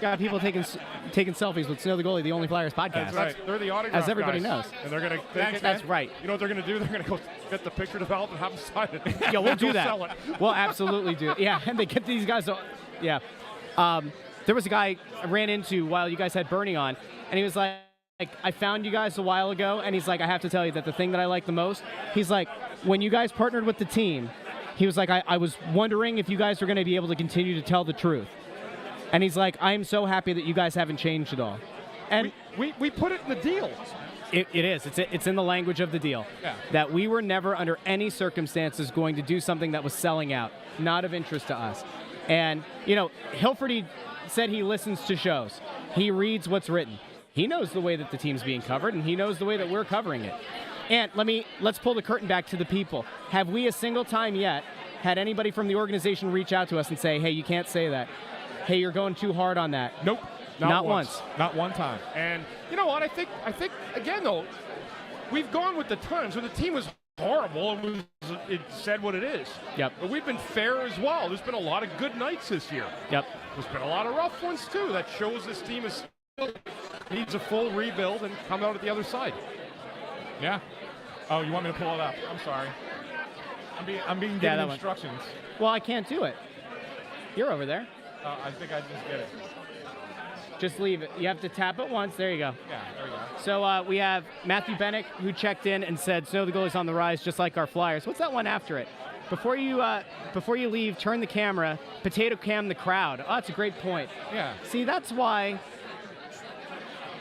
Got people taking selfies with Snow the Goalie, the Only Flyers podcast. That's right. They're the autograph As everybody guys. knows. And they're going to... That's right. You know what they're going to do? They're going to go get the picture developed and have them sign it. Yeah, we'll do that. Sell it. We'll absolutely do it. Yeah, and they get these guys. Yeah. There was a guy I ran into while you guys had Bernie on, and he was like, I found you guys a while ago, and he's like, I have to tell you that the thing that I like the most, he's like, when you guys partnered with the team, he was like, I was wondering if you guys were going to be able to continue to tell the truth. And he's like, I am so happy that you guys haven't changed at all. And we put it in the deal. It is. It's in the language of the deal. Yeah. That we were never under any circumstances going to do something that was selling out, not of interest to us. And, you know, Hilferty said he listens to shows. He reads what's written. He knows the way that the team's being covered, and he knows the way that we're covering it. And let's pull the curtain back to the people. Have we a single time yet had anybody from the organization reach out to us and say, hey, you can't say that. Hey, you're going too hard on that. Nope. Not once. Not one time. And you know what? I think again though, we've gone with the times when the team was horrible. It said what it is. Yep. But we've been fair as well. There's been a lot of good nights this year. Yep. There's been a lot of rough ones too. That shows this team needs a full rebuild and come out at the other side. Yeah. Oh, you want me to pull it up? I'm sorry. I'm being given instructions. Well, I can't do it. You're over there. I think I just did it. Just leave it. You have to tap it once. There you go. Yeah, there you go. So we have Matthew Bennick, who checked in and said, Snow the Goalie's on the rise, just like our Flyers. What's that one after it? Before you leave, turn the camera, potato cam the crowd. Oh, that's a great point. Yeah. See, that's why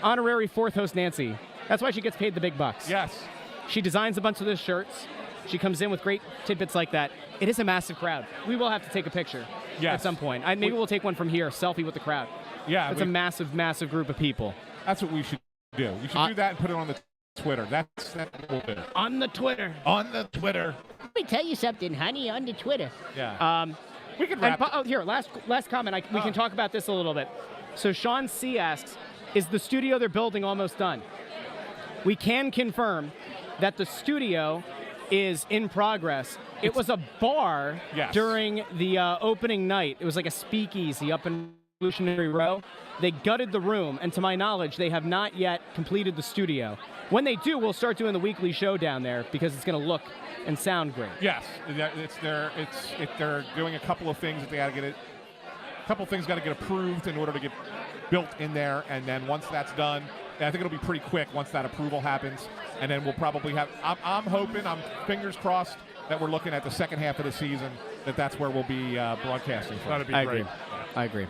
honorary fourth host Nancy, that's why she gets paid the big bucks. Yes. She designs a bunch of those shirts. She comes in with great tidbits like that. It is a massive crowd. We will have to take a picture at some point. Maybe we'll take one from here, selfie with the crowd. Yeah. It's a massive, massive group of people. That's what we should do. We should do that and put it on the Twitter. That's what we'll do. On the Twitter. On the Twitter. Let me tell you something, honey, on the Twitter. Yeah. We can wrap. Here, last comment. We can talk about this a little bit. So Sean C. asks, is the studio they're building almost done? We can confirm that the studio is in progress. It was a bar during the opening night. It was like a speakeasy up in Revolutionary Row. They gutted the room, and to my knowledge, they have not yet completed the studio. When they do, we'll start doing the weekly show down there because it's going to look and sound great. Yes, they're doing a couple of things that they got to get it. A couple of things got to get approved in order to get built in there, and then once that's done, I think it'll be pretty quick once that approval happens, and then we'll probably have. I'm hoping, I'm fingers crossed that we're looking at the second half of the season that's where we'll be broadcasting from. That'd be great. I agree.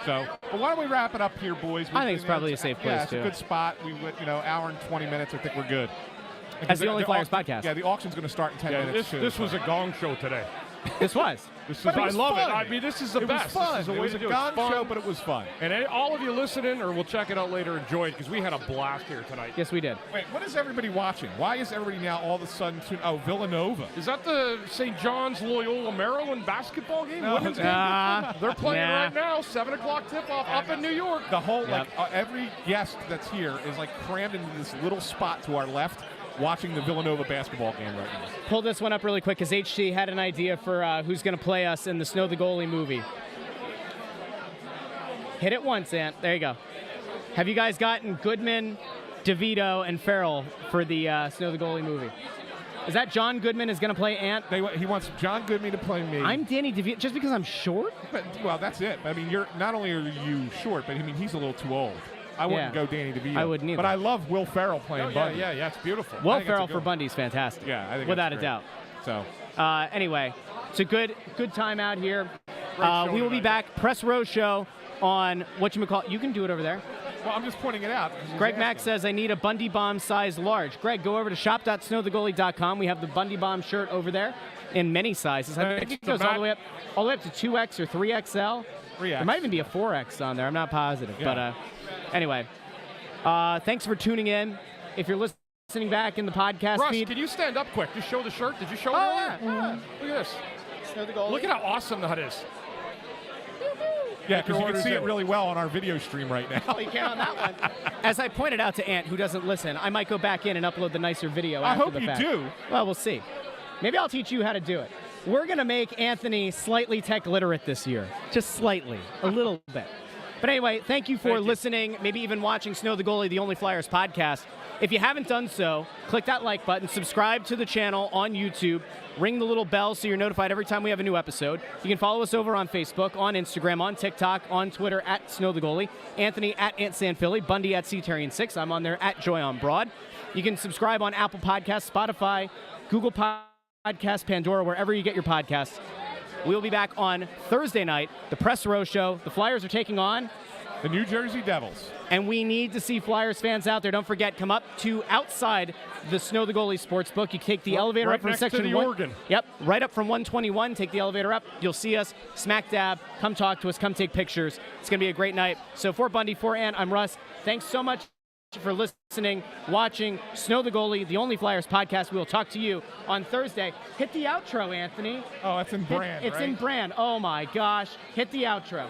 So, but why don't we wrap it up here, boys? I think it's probably a safe place, yeah, it's too. a good spot. We went, hour and 20 minutes. I think we're good. As the Only Flyers podcast. Yeah, the auction's going to start in 10 minutes. This was a gong show today. This was. I love it. I mean, this is the best. It was fun. This is the way it was to a do it. gong Fun. show, but it was fun. And all of you listening, or we'll check it out later, enjoy it, because we had a blast here tonight. Yes, we did. Wait, what is everybody watching? Why is everybody now all of a sudden Villanova? Is that the St. John's Loyola Maryland basketball game? No. Women's game? They're playing right now, 7 o'clock tip-off up in New York. The whole, every guest that's here is crammed into this little spot to our left, watching the Villanova basketball game right now. Pull this one up really quick because HC had an idea for who's going to play us in the Snow the Goalie movie. Hit it once, Ant. There you go. Have you guys gotten Goodman, DeVito, and Farrell for the Snow the Goalie movie? Is that John Goodman is going to play Ant? He wants John Goodman to play me. I'm Danny DeVito just because I'm short? Well, that's it. I mean, not only are you short, but I mean, he's a little too old. I wouldn't go Danny DeVito. I wouldn't either. But I love Will Ferrell playing Bundy. Yeah, it's beautiful. Will Ferrell for Bundy's fantastic. Yeah, I think without a great. doubt. So, anyway, it's a good time out here. We will be tonight. back. Press Row show on whatchamacallit. You can do it over there. well, I'm just pointing it out. Greg Mack says, I need a Bundy Bomb size large. Greg, go over to shop.snowthegoalie.com. We have the Bundy Bomb shirt over there in many sizes. I think it goes all the way up to 2X or 3XL. 3X. There might even be a 4X on there. I'm not positive. Yeah. But anyway, thanks for tuning in. If you're listening back in the podcast Russ, feed. can you stand up quick? Just show the shirt. Did you show it Oh, earlier? yeah. Look at this. Snow the Goalie. Look at how awesome that is. Yeah, because you can orders see it in. really well on our video stream right now. Oh, you can on that one. As I pointed out to Ant, who doesn't listen, I might go back in and upload the nicer video I after hope the you fact. do. Well, we'll see. Maybe I'll teach you how to do it. We're going to make Anthony slightly tech literate this year. Just slightly. A little bit. But anyway, thank you for listening, maybe even watching Snow the Goalie, the Only Flyers podcast. If you haven't done so, click that like button, subscribe to the channel on YouTube, ring the little bell so you're notified every time we have a new episode. You can follow us over on Facebook, on Instagram, on TikTok, on Twitter at Snow the Goalie, Anthony at SanFilippo, Bundy at Therien 6. I'm on there at Joy on Broad. You can subscribe on Apple Podcasts, Spotify, Google Podcasts, Pandora, wherever you get your podcasts. We'll be back on Thursday night, the Press Row Show. The Flyers are taking on The New Jersey Devils. and we need to see Flyers fans out there. Don't forget, come up to outside the Snow the Goalie Sportsbook. You take the elevator right up from next to section the 1. organ. Yep, right up from 121. Take the elevator up. You'll see us, smack dab. Come talk to us. Come take pictures. It's going to be a great night. So for Bundy, for Ann, I'm Russ. Thanks so much for listening, watching Snow the Goalie, the Only Flyers podcast. We will talk to you on Thursday. Hit the outro, Anthony. Oh, that's in brand, It's right? in brand. Oh, my gosh. Hit the outro.